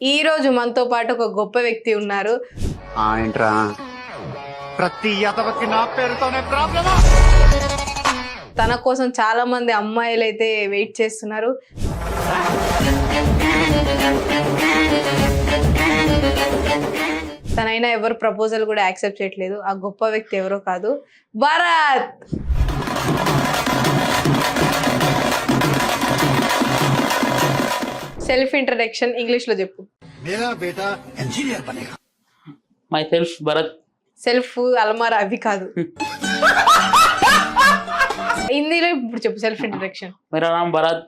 ఈ రోజు మనతో పాటు ఒక గొప్ప వ్యక్తి ఉన్నారు. ఏంట్రా ప్రతి యదవకి నా పేరుతోనే ప్రాబ్లమా? తన కోసం చాలా మంది అమ్మాయిలు అయితే వెయిట్ చేస్తున్నారు. తనైనా ఎవరు ప్రపోజల్ కూడా యాక్సెప్ట్ చేయట్లేదు. ఆ గొప్ప వ్యక్తి ఎవరో కాదు, భరత్. సెల్ఫ్ ఇంట్రడక్షన్ ఇంగ్లీష్ లో చెప్పు. మేరా బేటా ఇంజనీర్ బనేగా. My self Bharat. సెల్ఫ్ అలమారా అవి కాదు, హిందీలో ఇప్పుడు చెప్పు సెల్ఫ్ ఇంట్రడక్షన్. మేరా నామ్ భరత్.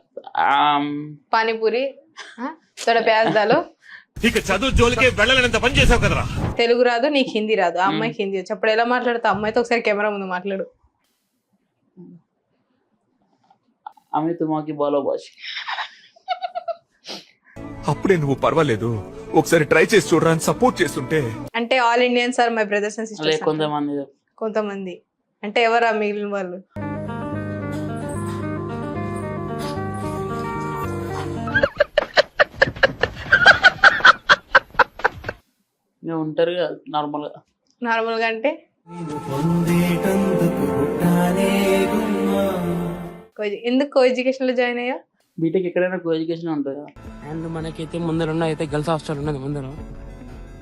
పానీపూరి తోడ ప్యాజ్ దాలో. ఇక చదువు జోలికి వెళ్ళలేనంత పని చేసావు కదరా. తెలుగు రాదు, నీకు హిందీ రాదు. ఆ అమ్మాయికి హిందీ వచ్చు. అప్పుడు ఎలా మాట్లాడతావు? అమ్మాయితో ఒకసారి కెమెరా ముందు మాట్లాడు. అమి తుమాకి బాలో బాష్. అప్పుడే నువ్వు పర్వాలేదు, ఒకసారి ట్రై చేసి చూడరా అని సపోర్ట్ చేస్తుంటే. అంటే all Indians are my brothers and sisters. కొంతమంది కొంతమంది అంటే ఎవరా మిగిలిన వాళ్ళు? ఉంటారు నార్మల్ గా. నార్మల్ గా అంటే ఎందుకు కో ఎడ్యుకేషన్ లో జాయిన్ అయ్యా? బీటెక్ ఎక్కడైనా కో ఎడ్యుకేషన్ ఉంటుంది. అండ్ మనకైతే ముందర అయితే గర్ల్స్ హాస్టల్ ఉన్నది ముందర.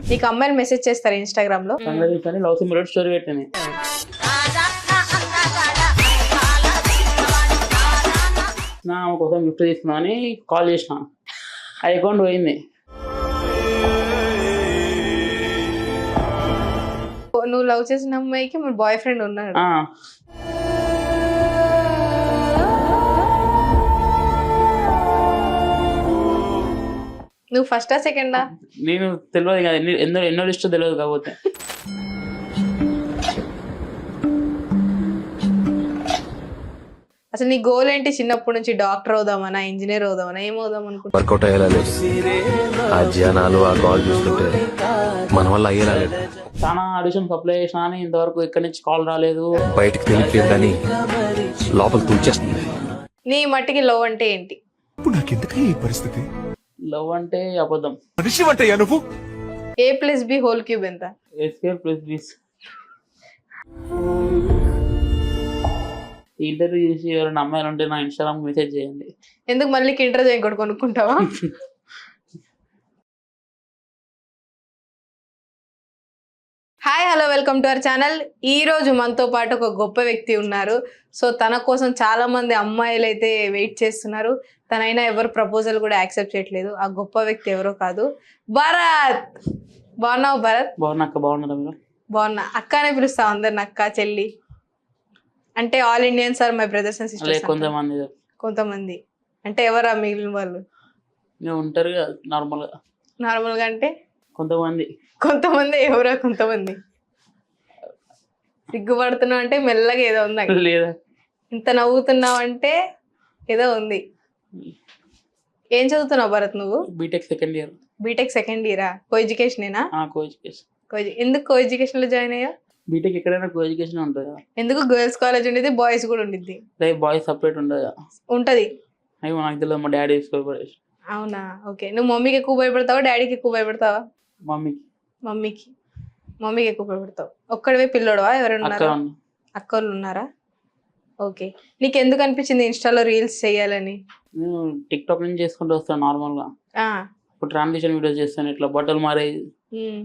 నీకు అమ్మాయిలు మెసేజ్ చేస్తారు ఇన్స్టాగ్రామ్ లో? బంగ్లాదేశ్ అని లవ్ సిమ్యులేటర్ స్టోరీ పెట్టింది. ఆమె కోసం గిఫ్ట్ తీసుకున్నా అని కాల్ చేసిన, ఆ అకౌంట్ పోయింది. నువ్వు లవ్ చేసిన అమ్మాయికి మీ బాయ్ ఫ్రెండ్ ఉన్నాడు. నువ్వు ఫస్టా సెకండా? నేను తెలియదు కదా, ఎన్నో లిస్ట్ తెలియదు. కాకపోతే అసలు నీ గోల్ ఏంటి? చిన్నప్పటి నుంచి డాక్టర్ అవుదామనా, ఇంజనీర్ అవుదామనా, ఏమవుదాం అనుకుంటా? వర్కౌట్ అయ్యేలా లేదు. ఆ ధ్యానాలు ఆ కాల్ చూస్తుంటే మన వల్ల అయ్యేలా లేదు. చాలా ఆడిషన్స్ అప్లై చేసినా అని ఇంతవరకు ఎక్కడి నుంచి కాల్ రాలేదు. బయటకు తెలియట్లేదు కానీ లోపల తుడిచేస్తుంది. నీ మట్టికి లవ్ అంటే ఏంటి? ఇప్పుడు నాకెందుకు ఈ పరిస్థితి? లవ్ అంటే అబద్ధం. మనిషి అంటయ్యా నువ్వు. A+B² ఎంత? A²+B. ఇంటర్వ్యూ చేసి ఎవరైనా అమ్మాయిలు ఉంటే నా ఇన్స్టాగ్రామ్ మెసేజ్ చేయండి. ఎందుకు మళ్ళీ కిండర్ జాయ్ ఇంకోటి కొనుక్కుంటావా? Hi hello welcome to our channel. ఈ రోజు మనతో పాటు ఒక గొప్ప వ్యక్తి ఉన్నారు. సో తన కోసం చాలా మంది అమ్మాయిలు అయితే వెయిట్ చేస్తున్నారు. తనైనా ఎవరు ప్రపోజల్ కూడా యాక్సెప్ట్ చేయట్లేదు. ఆ గొప్ప వ్యక్తి ఎవరో కాదు, భరత్. బాగున్నావు భరత్? బాగున్నాక. బాగున్నారా మీరు? బాగున్నా. అక్కనే పిలుస్తావు అందరిని అక్క చెల్లి అంటే? All Indians are my brothers and sisters. కొంతమంది అంటే ఎవరా మిగిలిన వాళ్ళు? ఉంటారు నార్మల్ గా. నార్మల్ గా అంటే కొంతమంది ఎవరా? కొంతమంది సిగ్గుపడుతున్నావు అంటే మెల్లగా ఏదో ఉంది. లేదా ఇంత నవ్వుతున్నావు అంటే ఏదో ఉంది. ఏం చదువుతున్నావు భరత్ నువ్వు? BTech second year. BTech second ఇయరా? కో ఎడ్యుకేషనేనా? Coeducation. ఎందుకు కో ఎడ్యుకేషన్ లో జాయిన్ అయ్యా? బీటెక్ ఎక్కడైనా కో ఎడ్యుకేషన్ ఉంటుంది. ఎందుకు? గర్ల్స్ కాలేజ్ ఉండేది, బాయ్స్ కూడా ఉండిద్ది. బాయ్స్ సపరేట్ ఉండదు. ఉంటది. అయ్యో నాకు తెలియదు, మా డాడీ భయపడేసి. అవునా? ఓకే. నువ్వు మమ్మీకి ఎక్కువ భయపడతావా, డాడీకి ఎక్కువ భయపడతావా? మమ్మీకి ఎక్కువ భయపడతావు. ఒక్కడివే పిల్లోడవా? ఎవరైనా అక్కలు ఉన్నారా? ఓకే. నీకు ఎందుకు అనిపించింది ఇన్స్టాలో రీల్స్ చేయాలని? నేను టిక్టాక్ నుంచి చేసుకుంటూ వస్తాను నార్మల్ గా. ఇప్పుడు ట్రాన్సిషన్ వీడియోస్ చేస్తాను, ఇట్లా బట్టలు మారే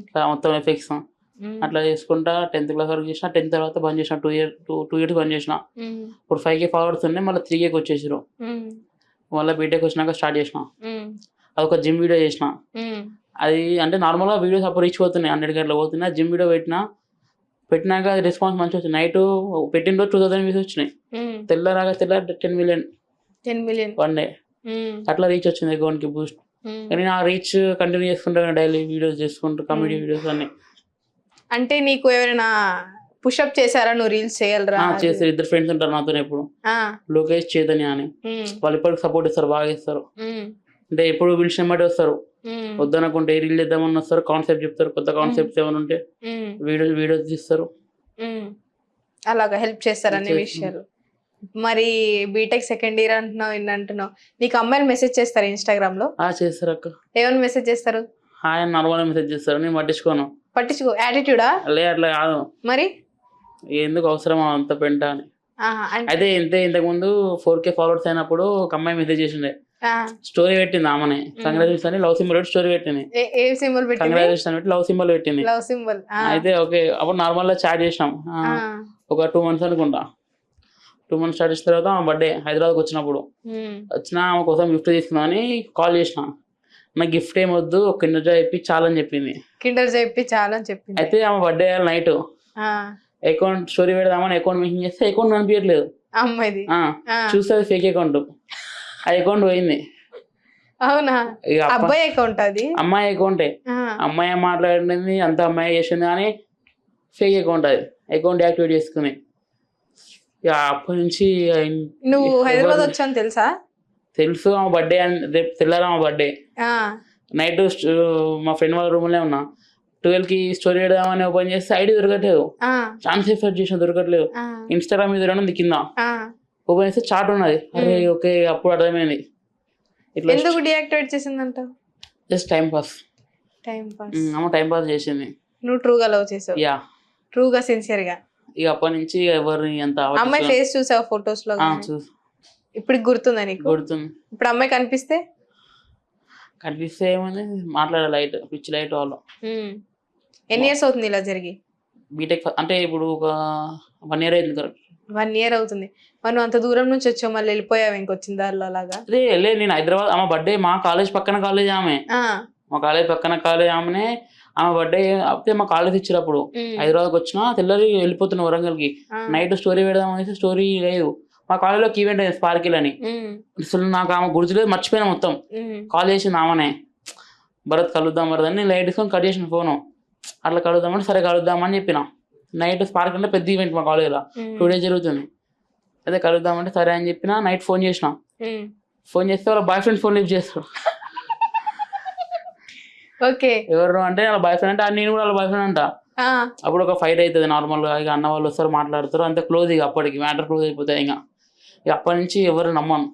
ఇట్లా మొత్తం ఎఫెక్ట్స్ అట్లా చేసుకుంటా. 10th క్లాస్ వరకు చేసిన. 10th తర్వాత బంద్ చేసిన. 2 years బంద్ చేసిన. ఇప్పుడు 5K ఫాలోవర్స్ ఉన్నాయి, మళ్ళీ 3Kకి వచ్చేసారు. మళ్ళీ బీటెక్ వచ్చినాక స్టార్ట్ చేసిన. అదొక జిమ్ వీడియో చేసిన. అది అంటే నార్మల్గా వీడియోస్ అప్పుడు రీచ్ పోతున్నాయి, 100 గంటలు పోతున్నాయి. జిమ్ వీడియో పెట్టినాక రెస్పాన్స్ మంచిగా వచ్చింది. నైట్ పెట్టిన రోజు 2000 వ్యూస్ వచ్చినాయి. తెల్లారాగా 10 million 1 day అట్లా రీచ్ వచ్చింది అకౌంట్ కి బూస్ట్. కానీ నా రీచ్ కంటిన్యూ చేసుకుంటాను, డైలీ వీడియోస్ చేసుకుంటూ, కామెడీ వీడియోస్ అన్ని. అంటే నీకు ఎవరైనా పుషప్ చేశారా నువ్వు రీల్స్ చేయాలరా? చేస్తారు. 2 ఫ్రెండ్స్ ఉంటారు నాతో ఎప్పుడు, లోకేష్ చైతన్య అని. వాళ్ళు ఇప్పటికి సపోర్ట్ ఇస్తారు, బాగా ఇస్తారు. అంటే ఎప్పుడు పిలిచిన బట్టి వస్తారు. వద్దనుకుంటే రీల్ చేద్దామని వస్తారు, కాన్సెప్ట్ చెప్తారు, కొత్త కాన్సెప్ట్స్ ఏమైనా ఉంటే వీడియోస్ తీస్తారు. అలాగా హెల్ప్ చేస్తారు అన్ని విషయాలు. మరి బీటెక్ సెకండ్ ఇయర్ అంటున్నావు ఇన్ని అంటున్నావు, నీకు అమ్మాయిలు మెసేజ్ చేస్తారు ఇన్స్టాగ్రామ్ లో? చేస్తారు అక్క. ఏమని మెసేజ్ చేస్తారు? హాయ్ అని నార్మల్ మెసేజ్ చేస్తారు, నేను పట్టించుకోను. పట్టించుకో, యాటిట్యూడా? లే అట్లా కాదు, మరి ఎందుకు అవసరం అంత పెంట అని. అంటే అయితే ఇంతకు ముందు 4K ఫాలోవర్స్ అయినప్పుడు ఒక అమ్మాయి మెసేజ్ చేసిండే, స్టోరీ పెట్టింది ఆమెనే, కంగ్రాచులేషన్ అని లవ్ సింబల్ పెట్టి స్టోరీ పెట్టింది. ఏ సింబల్ పెట్టింది? కంగ్రాచులేషన్ పెట్టి లవ్ సింబల్ పెట్టింది. Love symbol. అయితే ఓకే, అప్పుడు నార్మల్ గా చాట్ చేసినాం. ఒక 2 months అనుకుంటా. 2 months స్టార్ట్ చేసిన తర్వాత ఆమె బర్త్డే హైదరాబాద్కి వచ్చినప్పుడు ఆమె కోసం గిఫ్ట్ తీసుకుందామని కాల్ చేసిన. నాకు గిఫ్ట్ ఏం వద్దు, ఒక కిండర్ జాయ్ ఇప్పి చాలని చెప్పింది. కిండర్ జాయ్ ఇప్పి చాలని చెప్పింది. అయితే ఆమె బర్త్డే నైట్ అకౌంట్ స్టోరీ పెడదామని అకౌంట్ మెన్షన్ చేస్తే అకౌంట్ కనిపించట్లేదు. అమ్మాయిది చూస్తే ఫేక్ అకౌంట్. ఆ అకౌంట్ పోయింది. అవునా? అబ్బాయి అకౌంట్ అది? అమ్మాయి అకౌంటే. అమ్మాయి మాట్లాడింది అంత అమ్మాయి చేసింది కానీ ఫేక్ అకౌంట్. అది అకౌంట్ యాక్టివేట్ చేసుకుని అప్పటి నుంచి. నువ్వు హైదరాబాద్ వచ్చాను తెలుసా? తెలుసు. ఆమె బర్త్డే రేపు తెల్లారు ఆమె బర్త్డే. నైట్ మా ఫ్రెండ్ వాళ్ళ రూమ్ లో ఉన్నా. 12కి స్టోరీ పెడదామని ఓపెన్ చేస్తే ఐడి దొరకట్లేదు. ఛాన్స్ సెర్చ్ చేసిన దొరకట్లేదు. ఇన్స్టాగ్రామ్ మీద ఉంది కింద, ఓపెన్ చేస్తే చాట్ ఉన్నది. అరే ఓకే, అప్పుడు అర్థమైంది. ఇట్లా ఎందుకు డియాక్టివేట్ చేసిందంట? Just time pass. ఆమె టైం పాస్ చేసింది. నువ్వు ట్రూగా లవ్ చేసావు? యా, ట్రూగా సిన్సియర్ గా. ఇక అప్పటి నుంచి ఎవరిని అంత అమ్మాయి ఫేస్ చూసావు ఫొటోస్ లో? ఇప్పుడు గుర్తుందా నీకు? గుర్తుంది. ఇప్పుడు అమ్మాయి కనిపిస్తే ఏమని మాట్లాడే లైట్ పిచ్చి లైట్ వాళ్ళు. ఎన్ని ఇయర్స్ అవుతుంది ఇలా జరిగి? బీటెక్ అంటే ఇప్పుడు ఒక 1 year అయింది. కరెక్ట్ 1 year అవుతుంది. మనం అంత దూరం నుంచి వచ్చావు, మళ్ళీ వెళ్ళిపోయావు ఇంకొచ్చిన దారిలో అలాగా? అదే లేదు, నేను హైదరాబాద్. ఆమె బర్త్డే మా కాలేజ్ పక్కన కాలేజ్ ఆమె. మా కాలేజ్ పక్కన కాలేజ్ ఆమెనే. ఆమె బర్త్డే అయితే మా కాలేజ్ ఇచ్చినప్పుడు హైదరాబాద్కి వచ్చిన తెల్లరి వెళ్ళిపోతున్నా వరంగల్కి. నైట్ స్టోరీ పెడదాం అనేసి స్టోరీ లేదు. మా కాలేజ్లో ఈవెంట్ అయింది స్పార్కిల్ అని. అసలు నాకు ఆమె గుర్తులేదు, మర్చిపోయినా మొత్తం. కాల్ చేసింది ఆమెనే, భరత్ కలుద్దాం భరత్ అని. లైట్ తీసుకొని కట్ చేసిన ఫోను. అట్లా కలుద్దామని సరే కలుద్దామని చెప్పిన. నైట్ స్పార్క్ అంటే పెద్ద ఈవెంట్ మా కాలేజ్లో 2 days జరుగుతుంది. అదే కలుద్దామంటే సరే అని చెప్పిన. నైట్ ఫోన్ చేసిన. ఫోన్ చేస్తే వాళ్ళ బాయ్ ఫ్రెండ్ ఫోన్ లిఫ్ట్ చేస్తాడు. ఓకే, ఎవరు అంటే వాళ్ళ బాయ్ ఫ్రెండ్ అంటే నేను కూడా వాళ్ళ బాయ్ ఫ్రెండ్ అంట. అప్పుడు ఒక ఫైట్ అవుతుంది నార్మల్ గా. ఇక అన్న వాళ్ళు వస్తారు, మాట్లాడతారు, అంత క్లోజ్. ఇక అప్పటికి మ్యాటర్ క్లోజ్ అయిపోతాయి. ఇక అప్పటి నుంచి ఎవరు నమ్మను.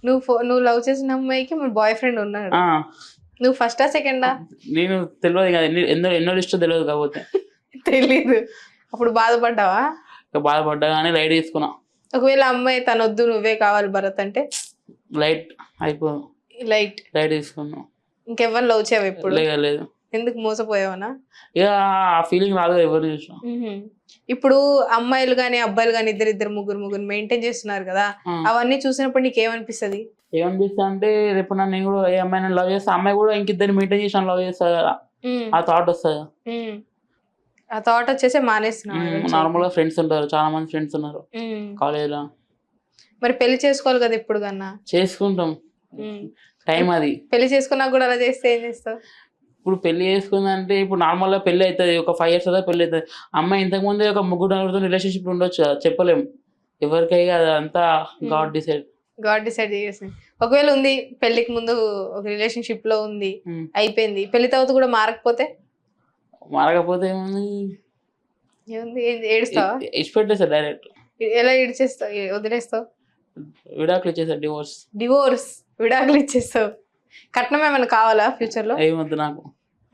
నువ్వు లవ్ చేసిన అమ్మాయికి మీ బాయ్ ఫ్రెండ్ ఉన్నాడు. నువ్వు ఫస్టా సెకండా? నేను తెలియదు కదా, ఎన్నో లిస్ట్ తెలియదు కాబట్టి. తెలీదు. అప్పుడు బాధపడ్డావా? బాధపడ్డా కానీ లైట్ తీసుకున్నా. ఒకవేళ అమ్మాయి తనొద్దు నువ్వే కావాలి భరత్ అంటే లైట్ అయిపోదు. లైట్ తీసుకున్నా. ఇంకెవరు లవ్ చేయవు ఎప్పుడు? లేదు. ఎందుకు మోసపోయావనా? ఇక ఆ ఫీలింగ్ రాదు ఎవరు చూసినా. ఇప్పుడు అమ్మాయిలు గానీ అబ్బాయిలు గానీ ఇద్దరు ముగ్గురు మెయింటైన్ చేస్తున్నారు కదా, అవన్నీ చూసినప్పుడు నీకు ఏమనిపిస్తుంది? ఏమనిపిస్తా అంటే రేపు నేను కూడా ఏ అమ్మాయిని లవ్ చేస్తా, అమ్మాయి కూడా ఇంకిద్దరు మెయింటైన్ చేసి లవ్ చేస్తుంది కదా, ఆ థాట్ వస్తుంది. ఆ థాట్ వచ్చేసి మానేస్తున్నాను. నార్మల్ గా ఫ్రెండ్స్ ఉంటారు, చాలా మంది ఫ్రెండ్స్ ఉన్నారు కాలేజ్ లో. మరి పెళ్లి చేసుకోవాలి కదా ఇప్పుడు కన్నా? చేసుకుంటాం, టైం అది. పెళ్లి చేసుకున్నా కూడా అలా చేస్తే ఏం చేస్తావు? ఇప్పుడు పెళ్లి చేసుకుందంటే ఇప్పుడు నార్మల్ గా పెళ్లి అవుతుంది, ఒక 5 years అవుతుంది పెళ్లి అవుతుంది. అమ్మాయి ఇంతకు ముందే ఒక 3-4 రిలేషన్షిప్ ఉండొచ్చు, చెప్పలేము ఎవరికైనా. అదంతా గాడ్ డిసైడ్ చేసి. ఒకవేళ ఉంది పెళ్లికి ముందు ఒక రిలేషన్షిప్ లో ఉంది, అయిపోయింది, పెళ్లి తర్వాత కూడా మారకపోతే ఏముంది, ఏడుస్తావా? ఇచ్చిపెట్టేస్తా డైరెక్ట్. ఎలా ఏడ్చేస్తావు? వదిలేస్తావు? విడాకులు ఇచ్చేస్తా. విడాకులు ఇచ్చేస్తావు. కట్నం ఏమైనా కావాలా ఫ్యూచర్ లో? ఏమొద్దు నాకు.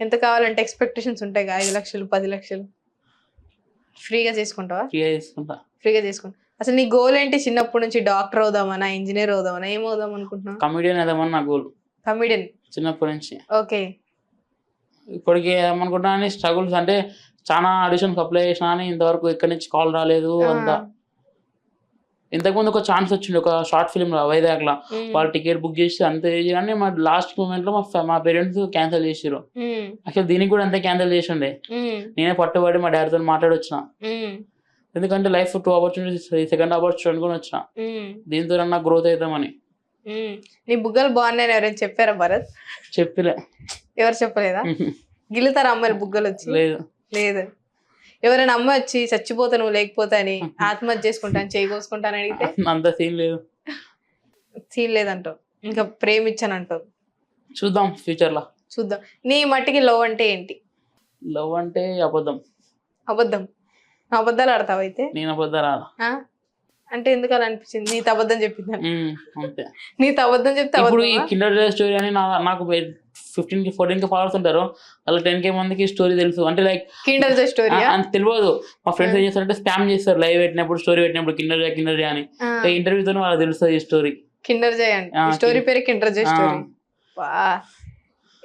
ఎంత కావాలంటే ఎక్స్పెక్టేషన్స్ ఉంటాయి, 5 లక్షలు 10 లక్షలు. ఫ్రీగా చేసుకుంటావా? ఫ్రీగా చేసుకుంటా. అసలు నీ గోల్ ఏంటి? చిన్నప్పటి నుంచి డాక్టర్ అవుదామనా, ఇంజనీర్ అవుదామనా, ఏమవుదాం అనుకుంటున్నావు? కమెడియన్ అవుదామని నా గోల్. కమెడియన్ చిన్నప్పటి నుంచి. ఓకే. ఇప్పటికి ఏమనుకుంటున్నా అని స్ట్రగుల్స్ అంటే చాలా ఆడిషన్స్ అప్లై చేసినా అని ఇంతవరకు ఎక్కడి నుంచి కాల్ రాలేదు. అంతా ఇంతకుముందు ఒక ఛాన్స్ వచ్చింది ఒక షార్ట్ ఫిల్మ్ లో వైజాగ్ లో, వాళ్ళు టికెట్ బుక్ చేసి అంతే కానీ మా లాస్ట్ మూమెంట్ లో మా పేరెంట్స్ క్యాన్సిల్ చేసారు. అసలు దీనికి కూడా అంతే క్యాన్సిల్ చేసి ఉండే. నేనే పట్టుబడి మా డాడీతో మాట్లాడొచ్చిన, ఎందుకంటే లైఫ్ 2 opportunities, సెకండ్ ఆపర్చునిటీ అనుకుని వచ్చిన, దీంతో నాకు గ్రోత్ అవుతామని. నీ బుగ్గలు బాగున్నాయని ఎవరైనా చెప్పారా భరత్? చెప్పలే. ఎవరు చెప్పలేదా? గిల్లుతారా అమ్మాయిలు బుగ్గలు వచ్చి? లేదు. ఎవరైనా అమ్మ వచ్చి చచ్చిపోతా నువ్వు లేకపోతే అని, ఆత్మహత్య చేసుకుంటాను, చేయి కోసుకుంటాను అడిగితే? అంత సీన్ లేదంటావు. ఇంకా ప్రేమించానంటావు. చూద్దాం ఫ్యూచర్ లో చూద్దాం. నీ మట్టికి లవ్ అంటే ఏంటి? లవ్ అంటే అబద్ధం. అబద్ధాలు ఆడతావు అయితే? నేను అబద్ధాలు అంటే ఎందుకు అలా అనిపించింది? నీతో అబద్ధం చెప్పింది అంతే. నీతో అబద్ధం చెప్తే ఇప్పుడు ఈ అబద్ధమా? కిండర్ జాయ్ స్టోరీ అని నాకు 15K 14K ఫాలోవర్స్ ఉంటారు, అలా 10K మందికి స్టోరీ తెలుసు. అంటే లైక్ కిండర్ జాయ్ స్టోరీయా? అని తెలియదు. మా ఫ్రెండ్స్ ఏం చేస్తారంటే స్పామ్ చేస్తారు, లైవ్ పెట్టినప్పుడు స్టోరీ పెట్టినప్పుడు కిండర్ జాయ్ అని. ఇంటర్వ్యూతో వాళ్ళకి తెలుస్తుంది ఈ స్టోరీ. కిండర్ జాయ్ అండి, స్టోరీ పేరు కిండర్ జాయ్ స్టోరీ. వా,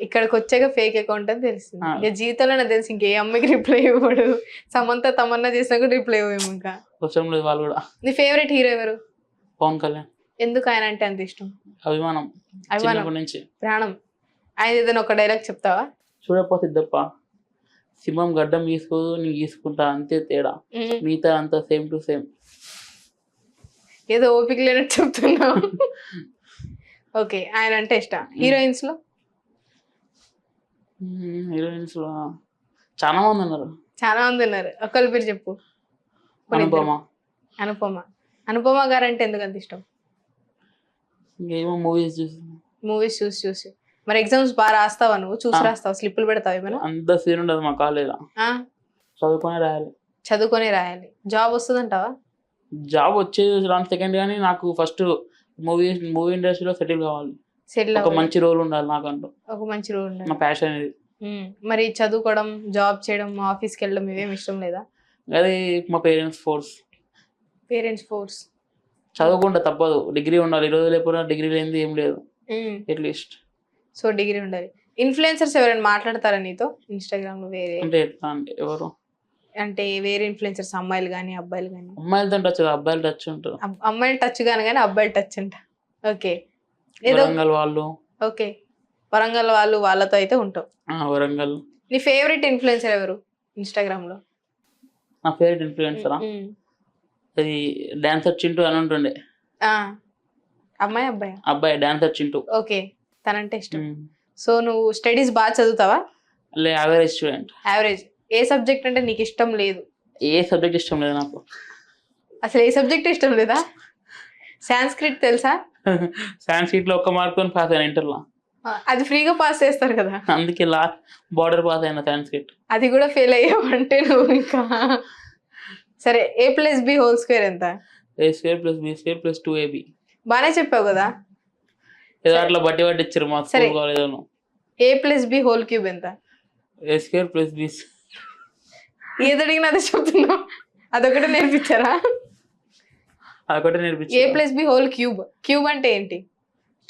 ఇక్కడికి వచ్చాక ఫేక్ అకౌంట్ అని తెలిసింది. ఇక జీవితంలో నాకు తెలిసి ఇంకే అమ్మాయికి రిప్లై ఇవ్వడు. సమంత తమన్నా చేసినా కూడా రిప్లై ఇవ్వము. ఇంకా అవసరం లేదు వాళ్ళు కూడా. నీ ఫేవరెట్ హీరో ఎవరు? పవన్ కళ్యాణ్. ఎందుకు ఆయన అంటే అంత ఇష్టం? అభిమానం చిన్నప్పటి నుంచి, ప్రాణం. ఆయన ఏదైనా ఒక డైలాగ్ చెప్తావా? చూడప్ప సిద్ధప్ప, సింహం గడ్డం గీసుకోదు నీకు గీసుకుంటా అంతే తేడా, మిగతా అంతా సేమ్ టు సేమ్. ఏదో ఓపిక లేనట్టు చెప్తున్నావు. ఓకే, ఆయన అంటే ఇష్టం. హీరోయిన్స్ లో? హీరోయిన్స్ లో చాలా మంది ఉన్నారు. చాలా మంది ఉన్నారు, ఒకళ్ళ పేరు చెప్పు. అనుపమ. అనుపమ. అనుపమ గారు అంటే ఎందుకు అంత ఇష్టం? ఇంకేమో మూవీస్ చూసి. మూవీస్ చూసి. మరి ఎగ్జామ్స్ బాగా రాస్తావా నువ్వు? చూసి రాస్తావా? స్లిప్పులు పెడతావు ఏమైనా? అంత సీన్ ఉండదు మా కాలేజీలో. చదువుకొని రాయాలి. చదువుకొని రాయాలి. జాబ్ వస్తుందంటావా? జాబ్ వచ్చేది రాని సెకండ్, కానీ నాకు ఫస్ట్ మూవీ ఇండస్ట్రీలో సెటిల్ కావాలి. సెటిల్ ఒక మంచి రోల్ ఉండాలి నాకంటూ. ఒక మంచి రోల్ ఉండాలి. నా ప్యాషన్ ఇది. మరి చదువుకోవడం, జాబ్ చేయడం, ఆఫీస్కి వెళ్ళడం ఇవేం ఇష్టం లేదా? అది మా పేరెంట్స్ ఫోర్స్. Parents force. చదువుకుంటే తప్పదు, డిగ్రీ ఉండాలి. ఈ రోజు లేకపోయినా డిగ్రీ లేనిది ఏం లేదు అట్లీస్ట్. సో డిగ్రీ ఉండాలి. ఇన్ఫ్లుయెన్సర్స్ ఎవరైనా మాట్లాడతారా నీతో ఇన్స్టాగ్రామ్ లో? వేరే అంటే ఎట్లా అంటే ఎవరు? అంటే వేరే ఇన్ఫ్లుయెన్సర్స్, అమ్మాయిలు కానీ అబ్బాయిలు కానీ? అమ్మాయిలతో టచ్, అబ్బాయిలు టచ్ ఉంటారు. అమ్మాయిలు టచ్ కానీ అబ్బాయిలు టచ్ అంట. ఓకే, వరంగల్ వాళ్ళు. ఓకే, వరంగల్ వాళ్ళు, వాళ్ళతో అయితే ఉంటావు. వరంగల్. నీ ఫేవరెట్ ఇన్ఫ్లుయెన్సర్ ఎవరు ఇన్స్టాగ్రామ్ లో? నా ఫేవరెట్ ఇన్ఫ్లుయెన్సరా అది డాన్సర్ చింటూ అని ఉంటుండే. అమ్మాయి అబ్బాయి? అబ్బాయి, డాన్సర్ చింటూ. ఓకే, తనంటే ఇష్టం. సో నువ్వు స్టడీస్ బాగా చదువుతావా? Average student. యావరేజ్. ఏ సబ్జెక్ట్ అంటే నీకు ఇష్టం లేదు? ఏ సబ్జెక్ట్ ఇష్టం లేదు నాకు. అసలు ఏ సబ్జెక్ట్ ఇష్టం లేదా? సాంస్క్రిట్ తెలుసా? సాంస్క్రిట్ లో 1 మార్క్ పాస్ అయినా ఇంటర్లో. అది ఫ్రీగా పాస్ చేస్తారు కదా. అందుకే లాస్ట్ బార్డర్ పాస్ అయినా సాంస్క్రిట్. అది కూడా ఫెయిల్ అయ్యావంటే నువ్వు ఇంకా. సరే, a+b² ఎంత? a²+b² + 2ab. బానే చెప్పావు కదా. ఏదో అట్లా బట్టి ఇచ్చారు మా స్కూల్ కాలేజీలో. a+b³ ఎంత? a²+b. ఏది అడిగినా అదే చెప్తున్నావు. అదొకటి నేర్పించారా? అదొకటి నేర్పించారు. a+b³ క్యూబ్ అంటే ఏంటి?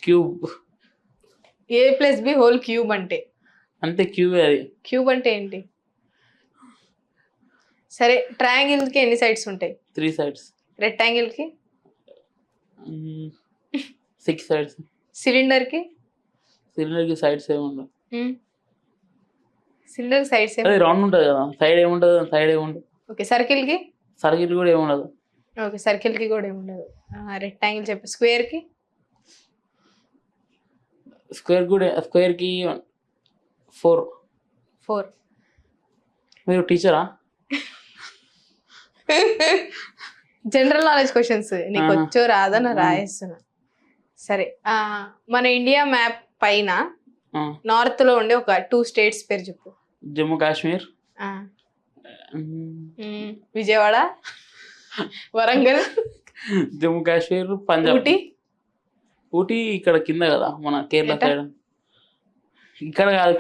క్యూబ్. a+b³ అంటే అంతే, క్యూబ్. అది క్యూబ్ అంటే ఏంటి? సరే, ట్రయాంగిల్ కి ఎన్ని సైడ్స్ ఉంటాయి? 3 sides. రెక్టాంగిల్ కి 6 sides. సిలిండర్ కి? సిలిండర్ కి సైడ్స్ ఏముండవు. సిలిండర్ సైడ్స్ అది రౌండ్ ఉంటుంది కదా, సైడ్ ఏముంటుంది, సైడ్ ఏముండదు. ఓకే, సర్కిల్ కి? సర్కిల్ కూడా ఏముండదు. ఓకే, సర్కిల్ కి కూడా ఏముండదు. రెక్టాంగిల్ చెప్పు. స్క్వేర్ కి? స్క్వేర్ కి 4. మీరు టీచరా? జనరల్ నాలెడ్జ్ క్వశ్చన్స్ నీకు వచ్చో రాదని రాయేస్తున్నా. సరే, మన ఇండియా మ్యాప్ పైన నార్త్ లో ఉండే ఒక 2 స్టేట్స్ పేరు చెప్పు. జమ్మూ కాశ్మీర్, విజయవాడ, వరంగల్. జమ్మూ కాశ్మీర్, పంజాబ్. ఊటీ ఇక్కడ కింద కదా, మన కేరళ సైడ్. ఇక్కడ కాదు,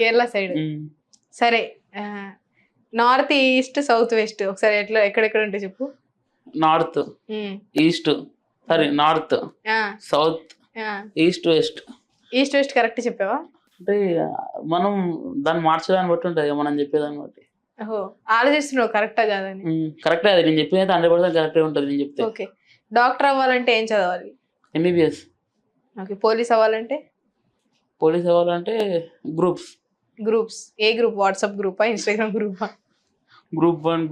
కేరళ సైడ్. సరే, నార్త్, ఈస్ట్, సౌత్, వెస్ట్ ఒకసారి ఎక్కడెక్కడ ఉంటే చెప్పు. North, east, north, south, east, west. East west correct చెప్పావా? అంటే మనం దాన్ని మార్చేదాన్ని బట్టి ఉంటుంది మనం చెప్పేదాన్ని బట్టి. ఓహో, ఆలోచిస్తున్నావు కరెక్టా కాదని. కరెక్టే, అది నేను చెప్పేది 100% కరెక్టే ఉంటుంది నేను చెప్తే. ఓకే, డాక్టర్ అవ్వాలంటే ఏం చదవాలి? MBBS. ఓకే, పోలీస్ అవ్వాలంటే? పోలీస్ అవ్వాలంటే గ్రూప్స్. ఏ గ్రూప్? వాట్సాప్ గ్రూపా, ఇన్స్టాగ్రామ్ గ్రూపా? Group 1,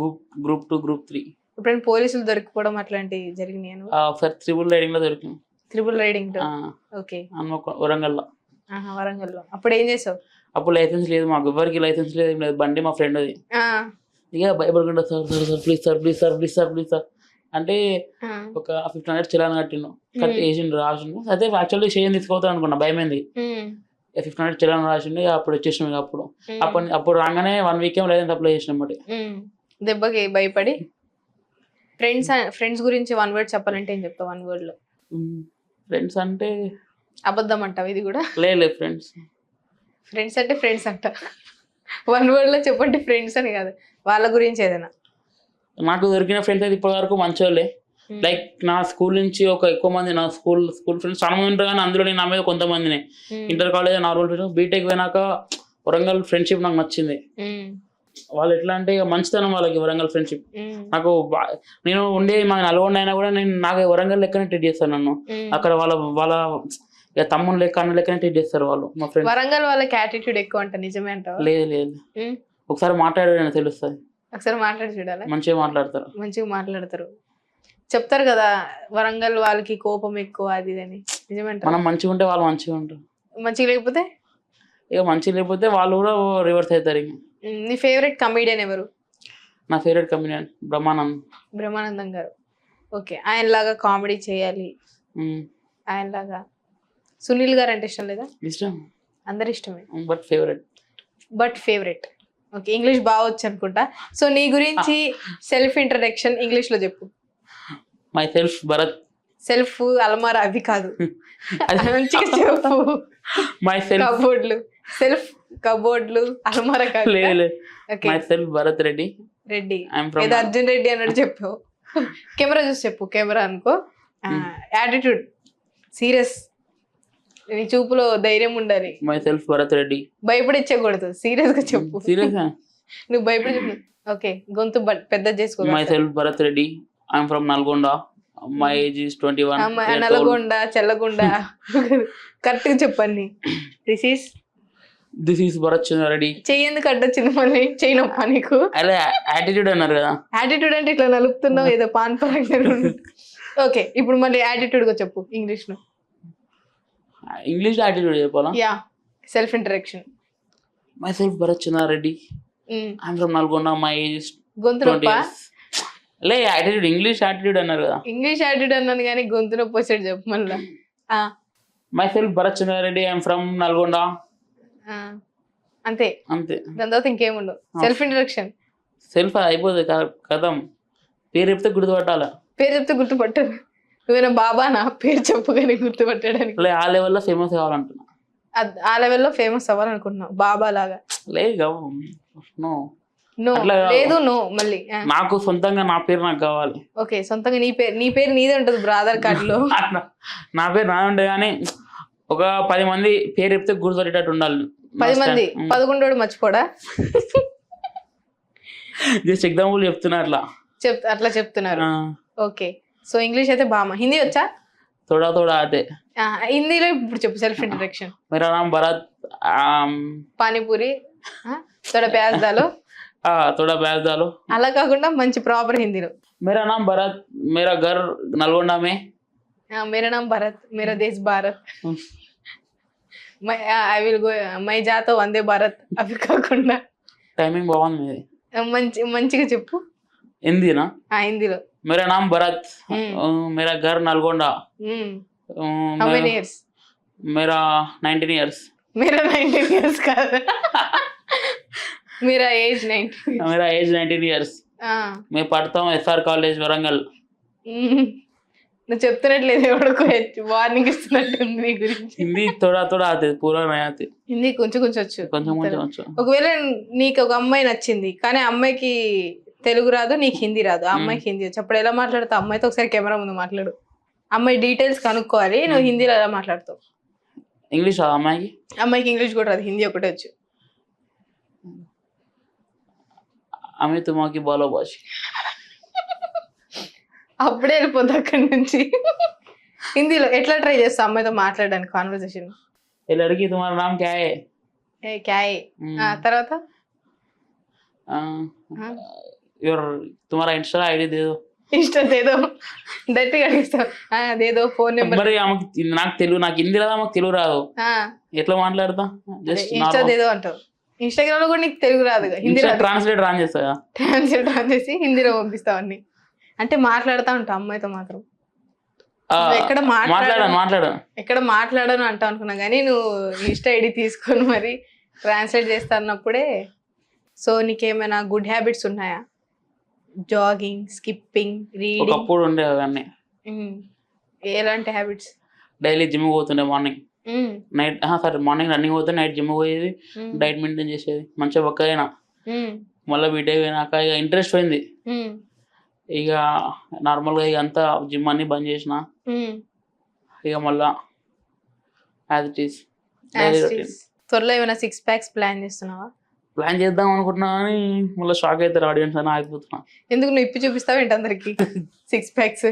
Group 2, Group 3. ఇప్పుడు పోలీసులు దొరికిపోవడం అట్లాంటివి జరిగినాయి? ఒకసారి త్రిబుల్ రైడింగ్ లో దొరికింది. Triple riding? ఓకే, వరంగల్లో. వరంగల్లో. అప్పుడు ఏం చేసావు? అప్పుడు లైసెన్స్ లేదు మాకు, ఎవరికి లైసెన్స్ లేదు, ఏం లేదు. బండి మా ఫ్రెండ్ అది. ఇక భయపడకుండా సార్ అంటే ఒక 1500 చలాన్ కట్టిండు, వేసిండు, రాసిండు. అయితే యాక్చువల్లీ షేన్ తీసుకోవద్దు అనుకున్నా, భయమైంది. 1500 చలాన్ రాసిండు. అప్పుడు వచ్చేసినాం. అప్పుడు రాగానే 1 week ఏమో లైసెన్స్ అప్లై చేసినాం. బట్టి దెబ్బకి భయపడి ఫ్రెండ్స్ గురించి 1 word చెప్పాలంటే ఏం చెప్తావు 1 word లో? ఫ్రెండ్స్ అంటే అబద్ధం అంటావు ఇది కూడా? లేదు ఫ్రెండ్స్. ఫ్రెండ్స్ అంటే ఫ్రెండ్స్ అంట. 1 word లో చెప్పండి ఫ్రెండ్స్ అని కాదు, వాళ్ళ గురించి ఏదైనా. నాకు దొరికిన ఫ్రెండ్స్ అయితే ఇప్పటి వరకు మంచోళ్ళే. లైక్ నా స్కూల్ నుంచి ఎక్కువ మంది నా స్కూల్ ఫ్రెండ్స్ చాలా మంది ఉంటారు, కానీ అందులో నేను నా మీద కొంతమందిని. Inter college normal friends. BTech పోయినాక వరంగల్ ఫ్రెండ్షిప్ నాకు నచ్చింది. వాళ్ళు ఎట్లా అంటే మంచితనం వాళ్ళకి వరంగల్ ఫ్రెండ్షిప్. నాకు నేను మా నల్గొండ అయినా కూడా నాకు వరంగల్ లెక్కనే ట్రీట్ చేస్తాను నన్ను. అక్కడ వాళ్ళ తమ్ముడు లెక్క అన్న లెక్కనే ట్రీట్ చేస్తారు వాళ్ళు మా ఫ్రెండ్స్. వరంగల్ వాళ్ళకి యాటిట్యూడ్ ఎక్కువ అంట, నిజమే అంటావా? లేదు ఒకసారి మాట్లాడారు తెలుస్తుంది. ఒకసారి మాట్లాడి చూడాలి. మంచిగా మాట్లాడతారు చెప్తారు కదా, వరంగల్ వాళ్ళకి కోపం ఎక్కువ అది అని. నిజమే అంటారు. మనం మంచిగా ఉంటే వాళ్ళు మంచిగా ఉంటారు, మంచిగా లేకపోతే వాళ్ళు కూడా రివర్స్ అవుతారు. నీ ఫేవరెట్ కమీడియన్ ఎవరు? నా ఫేవరెట్ కమీడియన్ బ్రహ్మానందం గారు. ఓకే, ఆయనలాగా కామెడీ చేయాలి, ఆయనలాగా. సునీల్ గారు అంటే ఇష్టం లేదా? ఇష్టం, అందరు ఇష్టమే, బట్ ఫేవరెట్. ఓకే, ఇంగ్లీష్ బాగా వచ్చు అనుకుంటా. సో నీ గురించి సెల్ఫ్ ఇంట్రడక్షన్ ఇంగ్లీష్ లో చెప్పు. My self Bharat. సెల్ఫ్ అల్మారా అవి కాదు, మంచిగా చెప్పు. మై సెల్ఫ్ కబోర్డ్లు, సెల్ఫ్ కబోర్డ్లు, అల్మారా కాదు. My self Bharath Reddy. ఏదో అర్జున్ రెడ్డి అన్నట్టు చెప్పు. కెమెరా చూసి చెప్పు, కెమెరా అనుకో. యాటిట్యూడ్ సీరియస్, నీ చూపులో ధైర్యం ఉండాలి. My self Bharath Reddy. భయపడిచ్చకూడదు, సీరియస్ గా చెప్పు. నువ్వు భయపడి చెప్పు. ఓకే, గొంతు పెద్ద చేసుకో. My self Bharath Reddy. I'm from Nalgonda. My age is 21. Nalgonda, చెల్లగొండ, కరెక్ట్ గా చెప్పండి. This is Bharath Reddy. చెయ్యి ఎందుకు అడ్డొచ్చింది మళ్ళీ? చెయ్యి నొప్పా నీకు? అలా యాటిట్యూడ్ అన్నారు కదా. యాటిట్యూడ్ అంటే ఇట్లా నలుపుతున్నావు ఏదో పాన్ పరంగా. ఓకే, ఇప్పుడు మళ్ళీ యాటిట్యూడ్ గా చెప్పు ఇంగ్లీష్ లో. ఇంగ్లీష్ లో యాటిట్యూడ్ చెప్పాలా? Yeah, self introduction. My self Bharath Reddy. I'm from Nalgonda. My age గొంతు నొప్పా? లే, యాటిట్యూడ్ ఇంగ్లీష్ యాటిట్యూడ్ అన్నారు కదా. ఇంగ్లీష్ యాటిట్యూడ్ అన్నాను కానీ గొంతు నొప్పి వచ్చాడు చెప్పు మళ్ళా. My self Bharath Reddy. I'm from Nalgonda. అంతే. దాని తర్వాత ఇంకేముండవు. Self introduction. సెల్ఫ్ అయిపోతుంది కథం. పేరు చెప్తే గుర్తుపట్టాలా? పేరు చెప్తే గుర్తుపట్టారు. నువ్వేనా బాబానా పేరు చెప్పగానే గుర్తుపట్టడానికి? ఆ లెవెల్లో ఫేమస్ కావాలంటున్నా. ఆ లెవెల్లో ఫేమస్ అవ్వాలనుకుంటున్నావు బాబా లాగా? లేదు, లేదు, నో. మళ్ళీ నాకు సొంతంగా నా పేరు నాకు కావాలి. ఓకే, సొంతంగా నీ పేరు నీదే ఉంటుంది బ్రో ఆధార్ కార్డు లో. నా పేరు నాదే ఉంటుంది, కానీ ఒక 10 మంది పేరు చెప్తే గుర్తుపట్టేటట్టు ఉండాలి. 10 మంది 11 మర్చిపోడా? జస్ట్ ఎగ్జాంపుల్ చెప్తున్నా అట్లా చెప్తున్నారు. ఓకే, సో ఇంగ్లీష్ అయితే బాగా. హిందీ వచ్చా? थोड़ा थोड़ा आते. హిందీలో ఇప్పుడు చెప్పు సెల్ఫ్ ఇంట్రడక్షన్. मेरा नाम भरत. పానీపూరి, थोड़ा प्याज डालो. थोड़ा प्याज डालो. అలా కాకుండా మంచి ప్రాపర్ హిందీలో. मेरा नाम भरत. मेरा घर नलगोंडा में. मेरा नाम भरत. मेरा देश Bharat. I will go my జాతో వందే భారత్ అవి కాకుండా. టైమింగ్ బాగుంది. మంచిగా చెప్పు హిందీనా? హిందీలో. मेरा नाम भरत. मेरा घर नलगोंडा. How many years? मेरा 19 years. मेरा 19 years కాదు, मेरा एज 19. मेरा एज 19 years. मैं पढ़ता हूँ SR कॉलेज वरंगल. నువ్వు చెప్తున్నట్లేదు, ఎవరికో వార్నింగ్ ఇస్తున్నట్టుంది నీ గురించి. హిందీ थोड़ा थोड़ा आते, पूरा नहीं आते. హిందీ కొంచెం వచ్చు. కొంచెం. ఒకవేళ నీకు ఒక అమ్మాయి నచ్చింది కానీ అమ్మాయికి తెలుగు రాదు, నీకు హిందీ రాదు, ఆ అమ్మాయికి హిందీ వచ్చు, అప్పుడు ఎలా మాట్లాడతావు? అమ్మాయితో ఒకసారి కెమెరా ముందు మాట్లాడు, అమ్మాయి డీటెయిల్స్ కనుక్కోవాలి. నువ్వు హిందీలో ఎలా మాట్లాడతావు? ఇంగ్లీష్ రాదు అమ్మాయికి ఇంగ్లీష్ కూడా రాదు, హిందీ ఒకటే వచ్చు. ఆమె తుమాకి బాలో బాషి. అప్పుడే వెళ్ళిపోద్ది అక్కడి నుంచి. హిందీలో ఎట్లా ట్రై చేస్తావు అమ్మాయితో మాట్లాడడానికి కాన్వర్సేషన్? ఏ లड़की तुम्हारा नाम क्या है? क्या है? తర్వాత तुम्हारा इंस्टा आईडी दे दो. ఇన్స్టా దేదో డైరెక్ట్గా అడిగిస్తావు. అదేదో ఫోన్ నెంబర్. మరి నాకు హిందీ రాదు, ఆమెకు తెలుగు రాదు, ఎట్లా మాట్లాడతా? జస్ట్ ఇన్స్టా దేదో అంటావు. ఇన్స్టాగ్రామ్ లో కూడా నీకు తెలుగు రాదు, హిందీ ట్రాన్స్లేటర్ ఆన్ చేస్తా. ట్రాన్స్లేటర్ ఆన్ చేసి హిందీలో పంపిస్తావు అన్ని. అంటే మాట్లాడుతూ ఉంటావు అమ్మాయితో మాత్రం. ఎక్కడ మాట్లాడను అంటావు అనుకున్నా కానీ నువ్వు ఇన్స్టా ఐడి తీసుకొని మరి ట్రాన్స్లేట్ చేస్తా అన్నప్పుడే. సో నీకేమైనా గుడ్ హ్యాబిట్స్ ఉన్నాయా? Jogging, skipping, reading. ఒకప్పుడు ఉండే అవన్నీ. ఎలాంటి హ్యాబిట్స్? డైలీ జిమ్ పోతుండే morning, night sorry morning running పోతే నైట్ జిమ్ పోయేది, డైట్ మెయింటైన్ చేసేది, మంచిగా బక్కగా. మళ్ళీ బీటెక్ అయినాక ఇక ఇంట్రెస్ట్ పోయింది, ఇక నార్మల్గా ఇక అంతా జిమ్ అన్ని బంద్ చేసిన. ఇక మళ్ళా యాజ్ ఇట్ ఈస్ త్వరలో ఏమైనా 6 packs ప్లాన్ చేస్తున్నావా? ప్లాన్ చేద్దాం అనుకుంటున్నా కానీ మళ్ళీ షాక్ అవుతారు ఆడియన్స్ అని ఆగిపోతున్నా. ఎందుకు నువ్వు ఇప్పి చూపిస్తావు ఏంటి అందరికి 6 packs?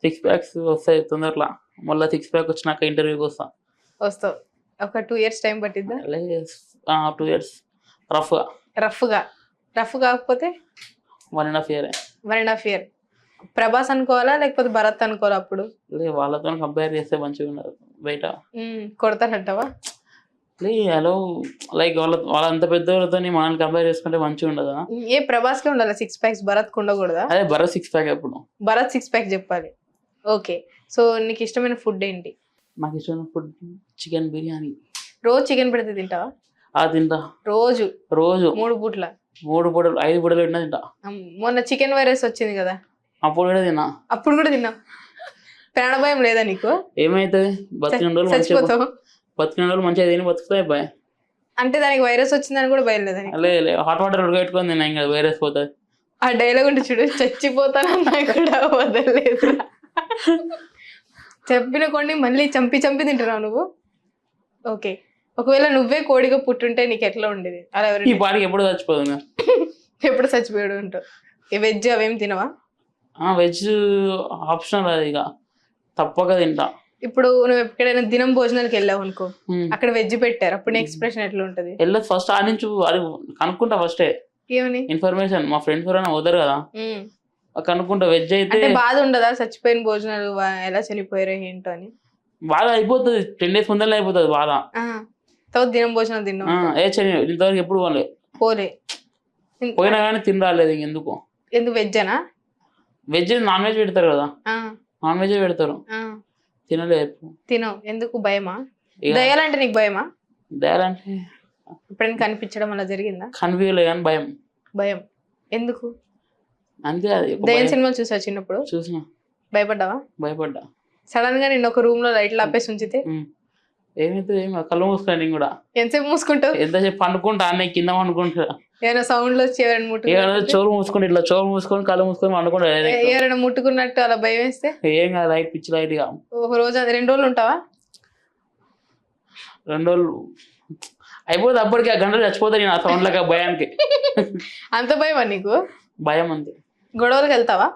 6 packs వస్తాయి తొందరలో. మళ్ళీ 6 pack వచ్చినాక ఇంటర్వ్యూకి వస్తావు. ఒక 2 years టైం పట్టిద్దా? 2 years రఫ్ కాకపోతే 1.5 year. 1.5 year. ప్రభాస్ అనుకోవాలా లేకపోతే భరత్ అనుకోవాలా? అప్పుడు వాళ్ళతో కంపేర్ చేస్తే మంచిగా ఉండదు బయట. కొడతానంటావా? హలో లైక్ వాళ్ళంత పెద్దవాళ్ళతో మనల్ని కంపేర్ చేసుకుంటే మంచిగా ఉండదు. ఏ ప్రభాస్ కి ఉండాలి 6 packs, భరత్ కు ఉండకూడదా? అదే భరత్ 6 pack ఎప్పుడు. భరత్ 6 pack చెప్పాలి. ఓకే, సో నీకు ఇష్టమైన ఫుడ్ ఏంటి? నాకు ఇష్టమైన ఫుడ్ చికెన్ బిర్యానీ. రోజు చికెన్ పెడితే తింటావా? తింటా. రోజు 3 పూట్ల? 3 పూటలు 5 పూటలు పెట్టినా తింటా. మొన్న చికెన్ వైరస్ వచ్చింది కదా, అప్పుడు కూడా తిన్నా. అప్పుడు కూడా తిన్నా. ప్రాణభయం లేదా నీకు? ఏమైతుంది, బతికిన రోజులు చచ్చిపోతావు. మంచిగా తిని బతుకుతాయి అబ్బాయి. అంటే దానికి వైరస్ వచ్చిందని కూడా భయం లేదా? లేదు హాట్ వాటర్ ఉడకబెట్టుకొని తిన్నా, ఇంకా వైరస్ పోతుంది. ఆ డైలాగ్ ఉంటే చూడు, చచ్చిపోతానన్నా కూడా వదలలేదు. చెప్పిన కొన్ని మళ్ళీ చంపి తింటున్నావు నువ్వు. ఓకే, ఒకవేళ నువ్వే కోడిగా పుట్టుంటే నీకు ఎట్లా ఉండేది? అలా ఈ పాటికి ఎప్పుడు చచ్చిపోదు. ఎప్పుడు చచ్చిపోయాడు ఉంటావు. వెజ్ అవేం తినవా? వెజ్ ఆప్షనల్, అది ఇక తప్పక తింటా. ఇప్పుడు నువ్వు ఎక్కడైనా దినం భోజనానికి వెళ్ళావు అనుకో, అక్కడ వెజ్ పెట్టారు, అప్పుడు ఎక్స్ప్రెషన్ ఎట్లా ఉంటది? వెళ్ళదు ఫస్ట్ ఆ నుంచి అది కనుక్కుంటా ఫస్టే. ఏమని? ఇన్ఫర్మేషన్ మా ఫ్రెండ్స్ ఎవరైనా వదరు కదా, కనుక్కుంటా. వెజ్ అయితే బాధ ఉండదా? చచ్చిపోయిన భోజనాలు ఎలా చనిపోయారో ఏంటో అని బాధ అయిపోతుంది. 10 days ముందరనే అయిపోతుంది బాధ. తర్వాత దినం భోజనాలు తిన్నావు? ఇంతవరకు ఎప్పుడు పోలే. పోయినా కానీ తిని రాలేదు. ఎందుకు వెజ్జనా? వెజ్ నాన్ వెజ్ పెడతారు కదా, నాన్ వెజ్ పెడతారు, తినలేదు. తినవు ఎందుకు? భయమా? దయాలంటే నీకు భయమా? దయాలంటే ఎప్పుడైనా కనిపించడం అలా జరిగిందా? కనిపించలే కానీ భయం. ఎందుకు? అంతే. అది దయ్యం సినిమాలు చూసా చిన్నప్పుడు? చూసిన. భయపడ్డావా? భయపడ్డా. సడన్ గా నిన్న ఒక రూమ్ లో లైట్లు ఆపేసి ఉంచితే ఏమైతే కళ్ళు మూసుకున్నా. నేను కూడా ఎంతసేపు మూసుకుంటావు? ఎంతసేపు పండుకుంటా, అన్న కింద పండుకుంటా. ఏమైనా సౌండ్ లో చోరు మూసుకొని ఇట్లా చోరు మూసుకొని కళ్ళు మూసుకొని పండుకుంటా. ఎవరైనా ముట్టుకున్నట్టు అలా భయం వేస్తే? ఏం కాదు, లైట్ పిచ్చి లైట్ గా. ఒక రోజు 2 రోజులు ఉంటావా? 2 రోజులు అయిపోతుంది. అప్పటికి ఆ గంటలు చచ్చిపోతా నేను ఆ సౌండ్ లకి, భయానికి. అంత భయమా నీకు? భయం అంతే. గొడవలకు వెళ్తావా?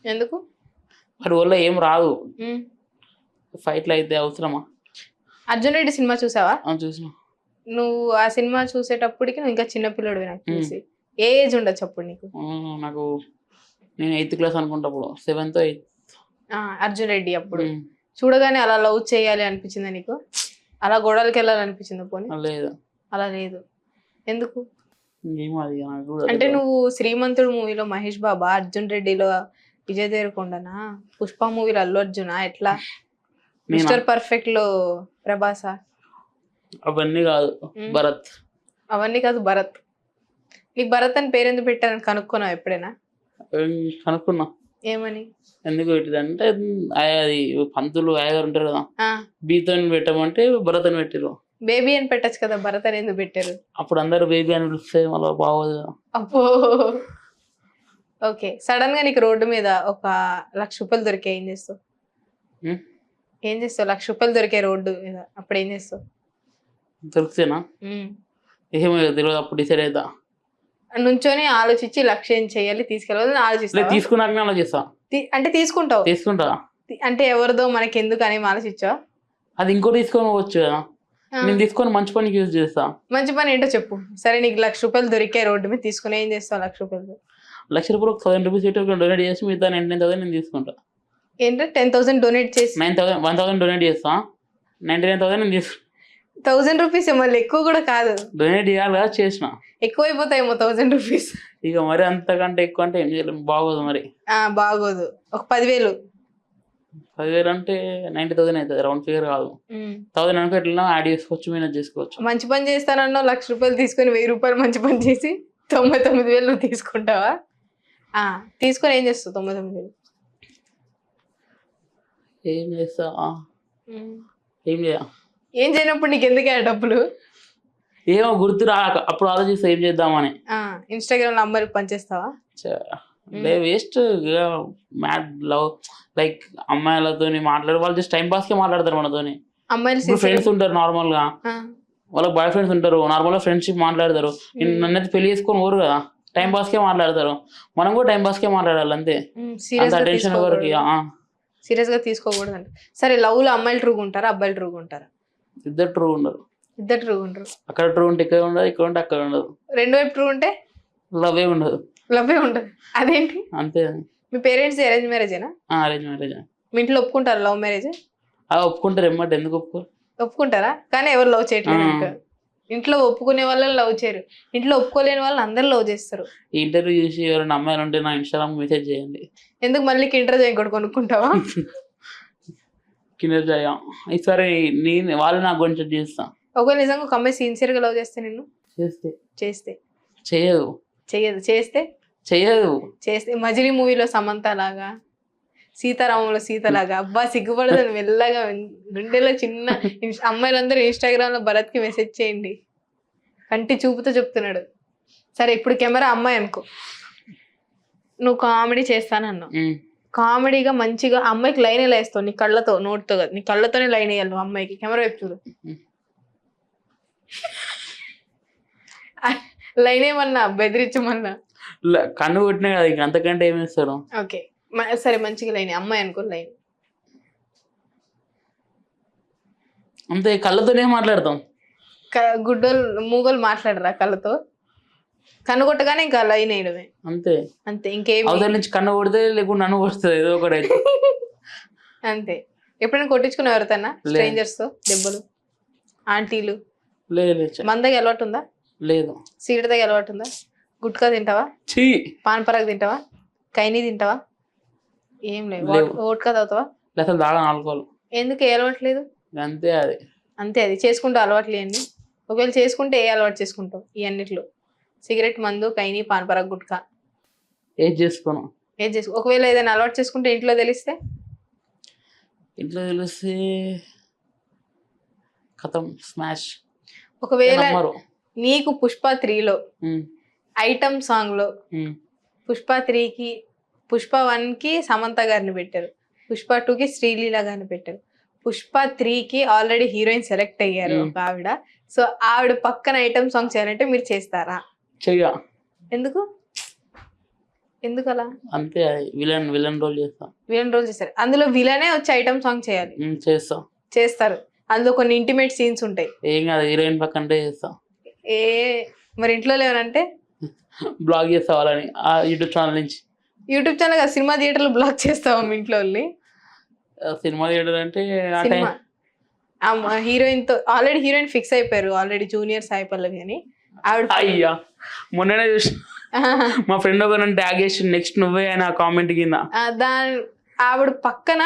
ఎందుకు? వాడి వల్ల ఏం రాదు, ఫైట్లు అయితే అవసరమా? అర్జున్ రెడ్డి సినిమా చూసావా? చూసిన. నువ్వు ఆ సినిమా చూసేటప్పటికి నువ్వు ఇంకా చిన్నపిల్లడు నాకు తెలిసి. ఏ ఏజ్ ఉండొచ్చు అప్పుడు నీకు? నాకు నేను 8th class అనుకుంటా, అప్పుడు 7th or 8th. Arjun Reddy అప్పుడు చూడగానే అలా లవ్ చేయాలి అనిపించిందా నీకు? అలా గొడవలకి వెళ్ళాలనిపించిందా? పోనీ లేదు, అలా లేదు. ఎందుకు? అంటే నువ్వు శ్రీమంతుడు మూవీలో మహేష్ బాబా, అర్జున్ రెడ్డిలో విజయ్ దేవరకొండనా, పుష్ప మూవీలో అల్లు అర్జునా, ఎట్లా మిస్టర్ పర్ఫెక్ట్ లో ప్రభాసా? అవన్నీ కాదు, భరత్. అవన్నీ కాదు, భరత్. నీకు భరత్ అని పేరు ఎందుకు పెట్టారని కనుక్కున్నావు ఎప్పుడైనా? కనుక్కున్నా. ఏమని? ఎందుకు పెట్టిందంటే అది పంతులు అయ్యగారు ఉంటారు కదా, బీతో పెట్టమంటే భరత్ అని పెట్టారు. బేబీ అని పెట్టచ్చు కదా, భరత్ అని ఎందుకు పెట్టారు? అప్పుడు అందరు బేబీ అని పిలిస్తే మళ్ళీ బాగోదు కదా. అబ్బో. ఓకే, సడన్ గా నీకు రోడ్డు మీద ఒక 1,00,000 రూపాయలు దొరికాయి, ఏం చేస్తావు? ఏం చేస్తావు? 1,00,000 రూపాయలు దొరికాయి రోడ్డు మీద, అప్పుడు ఏం చేస్తావు? దొరికితేనా ఏమో తెలియదు, అప్పుడు డిసైడ్ అవుతా. నుంచొని ఆలోచించి 1,00,000 ఏం చేయాలి, తీసుకెళ్ళాలి ఆలోచిస్తా. తీసుకున్నాక ఆలోచిస్తా. అంటే తీసుకుంటా. అంటే ఎవరిదో మనకి ఎందుకు అని ఆలోచించా? అది ఇంకో తీసుకొని పోవచ్చు కదా, నేను తీసుకొని మంచి పనికి యూజ్ చేస్తా. మంచి పని ఏంటో చెప్పు. సరే, నీకు 1,00,000 రూపాయలు దొరికాయి రోడ్డు మీద, తీసుకుని ఏం చేస్తావు? 1,00,000 రూపాయలు 1,00,000 రూపాయలు 1,000 రూపీస్ డొనేట్ చేసి మిగతా 99,000 నేను తీసుకుంటా. ఏంటో 10,000 డొనేట్ చేసి 1,000 డొనేట్ చేస్తా, 99,000 నేను తీసుకుంటా. 1,000 రూపీస్ మళ్ళీ ఎక్కువ కూడా కాదు, డొనేట్ చేయాలి కదా, చేసిన. ఎక్కువ అయిపోతాయేమో 1,000 రూపీస్. ఇక మరి అంతకంటే ఎక్కువ అంటే ఏం చేయలేము, బాగోదు మరి. బాగోదు. ఒక 10,000 అంటే 90,000 అవుతుంది, రౌండ్ ఫిగర్ కాదు. 1,000 అనుకో, ఎట్లా యాడ్ చేసుకోవచ్చు, మేనేజ్ చేసుకోవచ్చు. మంచి పని చేస్తానన్నా 1,00,000 రూపాయలు తీసుకొని 1,000 రూపాయలు మంచి పని చేసి 99,000 నువ్వు తీసుకుంటావా? తీసుకొని ఏం చేస్తావు 99,000? ఏం చేస్తా ఏం చేయ ఏం చేయనప్పుడు నీకు ఎందుకే ఆ డబ్బులు? ఏమో గుర్తు రా, అప్పుడు ఆలోచిస్తా ఏం చేద్దామని. ఇన్స్టాగ్రామ్ లో అమ్మాయిలకు పనిచేస్తావా? వేస్ట్ మ్యాడ్ లవ్, లైక్ అమ్మాయిలతో మాట్లాడు, వాళ్ళు జస్ట్ టైం పాస్ కే మాట్లాడతారు మనతోని. అమ్మాయిలు ఫ్రెండ్స్ ఉంటారు నార్మల్ గా, వాళ్ళకి బాయ్ ఫ్రెండ్స్ ఉంటారు, నార్మల్ గా ఫ్రెండ్షిప్ మాట్లాడతారు. నన్నైతే పెళ్లి చేసుకొని ఊరు కదా, టైం పాస్ కే మాట్లాడతారు. మనం కూడా టైం పాస్ కే మాట్లాడాలి అంతే. అటెన్షన్ ఎవరికి సీరియస్ గా తీసుకోకూడదు అంటే. సరే, లవ్ లో అమ్మాయిలు ట్రూగా ఉంటారా, అబ్బాయిలు ట్రూగా ఉంటారా? ఇద్దరు ట్రూ ఉండరు. ఇద్దరు ట్రూగా ఉండరు. అక్కడ ట్రూ ఉంటే ఇక్కడ ఉండదు, ఇక్కడ ఉంటే అక్కడ ఉండదు. రెండు వైపు ట్రూ ఉంటే లవ్ ఏ ఉండదు. లవ్ ఏ ఉండదు. అదేంటి? అంతే. మీ పేరెంట్స్ అరేంజ్ మ్యారేజేనా? Arrange marriage. మీ ఇంట్లో ఒప్పుకుంటారు లవ్ మ్యారేజ్? ఒప్పుకుంటారు. ఎమ్మటి ఎందుకు ఒప్పుకోరు? ఒప్పుకుంటారా, కానీ ఎవరు లవ్ చేయట్లేదు అంటారు. ఇంట్లో ఒప్పుకునే వాళ్ళని లవ్ చేయరు, ఇంట్లో ఒప్పుకోలేని వాళ్ళని అందరు లవ్ చేస్తారు. ఈ ఇంటర్వ్యూ చూసి ఎవరైనా అమ్మాయిలు ఉంటే నా ఇన్స్టాగ్రామ్ మెసేజ్ చేయండి. ఎందుకు మళ్ళీ కిండర్ జాయ్ ఇంకోటి కొనుక్కుంటావా? కిండర్ జాయ్ ఈసారి నేను వాళ్ళు నాకు కొంచెం చేస్తా. ఒకవేళ నిజంగా ఒక అమ్మాయి సిన్సియర్ గా లవ్ చేస్తే నిన్ను చేస్తే చేయదు. చెయ్యదు. చేస్తే చేయదు. చేస్తే మజిలీ మూవీలో సమంత లాగా, సీతారామంలో సీత లాగా, అబ్బా సిగ్గుపడదని మెల్లగా గుండెలో చిన్న అమ్మాయిలందరూ ఇన్స్టాగ్రామ్ లో భరత్ కి మెసేజ్ చేయండి, కంటి చూపుతో చెప్తున్నాడు. సరే, ఇప్పుడు కెమెరా అమ్మాయి అనుకో, నువ్వు కామెడీ చేస్తానన్నావు. కామెడీగా మంచిగా అమ్మాయికి లైన్ ఎలా వేస్తావు? నీ కళ్ళతో, నోట్తో కదా, నీ కళ్ళతోనే లైన్ వేయాలి నువ్వు అమ్మాయికి. కెమెరా వైపు చూడు, లైన్ ఏమన్నా బెదిరించమన్నా? కన్ను కొట్టినా కదా, ఇంక అంతకంటే ఏమి ఇస్తారు? ఓకే, సరే, మంచిగా లైన్ అమ్మాయి అనుకో, లైన్ అంతే. కళ్ళతోనే మాట్లాడతాం. గుడ్డోలు మూగోలు మాట్లాడరా కళ్ళతో? కన్ను కొట్టగానే ఇంకా లైన్ వేయడమే అంతే. అంతే, ఇంకేం అవతల నుంచి కన్ను కొడితే లేకుండా నన్ను కొడుతుంది ఏదో ఒకటి. అంతే. ఎప్పుడైనా కొట్టించుకున్నావు ఎవరితోనా స్ట్రేంజర్స్ తో దెబ్బలు? ఆంటీలు? లేదు. మందకి అలవాటు ఉందా? లేదు. సిగరెట్ దగ్గర అలవాటు ఉందా? గుట్కా తింటావా? పాన్ పరాగ్ తింటావా? కైనీ తింటావా? ఏం లేదు. ఓట్కా తాగుతావా? అసలు దాగా ఆల్కోవాలి. ఎందుకు? ఏ అలవాటు లేదు? అంతే. అది చేసుకుంటూ అలవాటు లేండి. ఒకవేళ చేసుకుంటే ఏ అలవాటు చేసుకుంటావు ఈ అన్నిట్లో? సిగరెట్, మందు, కైనీ, పాన్ పరాగ్, గుట్కా ఏది చేసుకోను. ఒకవేళ ఏదైనా అలవాటు చేసుకుంటే ఇంట్లో తెలిస్తే కథం స్మాష్. ఒకవేళ నీకు పుష్ప 3లో ఐటమ్ సాంగ్ లో పుష్ప 3కి, పుష్ప 1కి సమంత గారిని పెట్టారు, పుష్ప 2కి శ్రీలీల గారిని పెట్టారు, పుష్ప 3కి ఆల్రెడీ హీరోయిన్ సెలెక్ట్ అయ్యారు ఒక ఆవిడ. సో ఆవిడ పక్కన ఐటమ్ సాంగ్ చేయాలంటే మీరు చేస్తారా? చెయ్య. ఎందుకు అలా? అంతే. విలన్ రోల్ చేస్తా. విలన్ రోల్ చేస్తారు, అందులో విలనే వచ్చి ఐటమ్ సాంగ్ చేయాలి. చేస్తారు. అందులో కొన్ని ఇంటిమేట్ సీన్స్ ఉంటాయి. ఏం కాదు, హీరోయిన్ పక్కన చేస్తా. మరి ఇంట్లో లేవనంటే బ్లాగ్ చేస్తా వాళ్ళని యూట్యూబ్ ఛానల్ నుంచి. యూట్యూబ్ ఛానల్ కాదు, సినిమా థియేటర్లో బ్లాగ్ చేస్తావా మీ ఇంట్లో వాళ్ళని? సినిమా థియేటర్ అంటే హీరోయిన్ తో ఆల్రెడీ హీరోయిన్ ఫిక్స్ అయిపోయారు, ఆల్రెడీ జూనియర్ సాయి పల్లవి అని ఆవిడ. అయ్యా, మొన్ననే చూసి మా ఫ్రెండ్ ఒక ట్యాగ్ చేసి నెక్స్ట్ నువ్వే అని ఆ కామెంట్ కింద. ఆవిడ పక్కన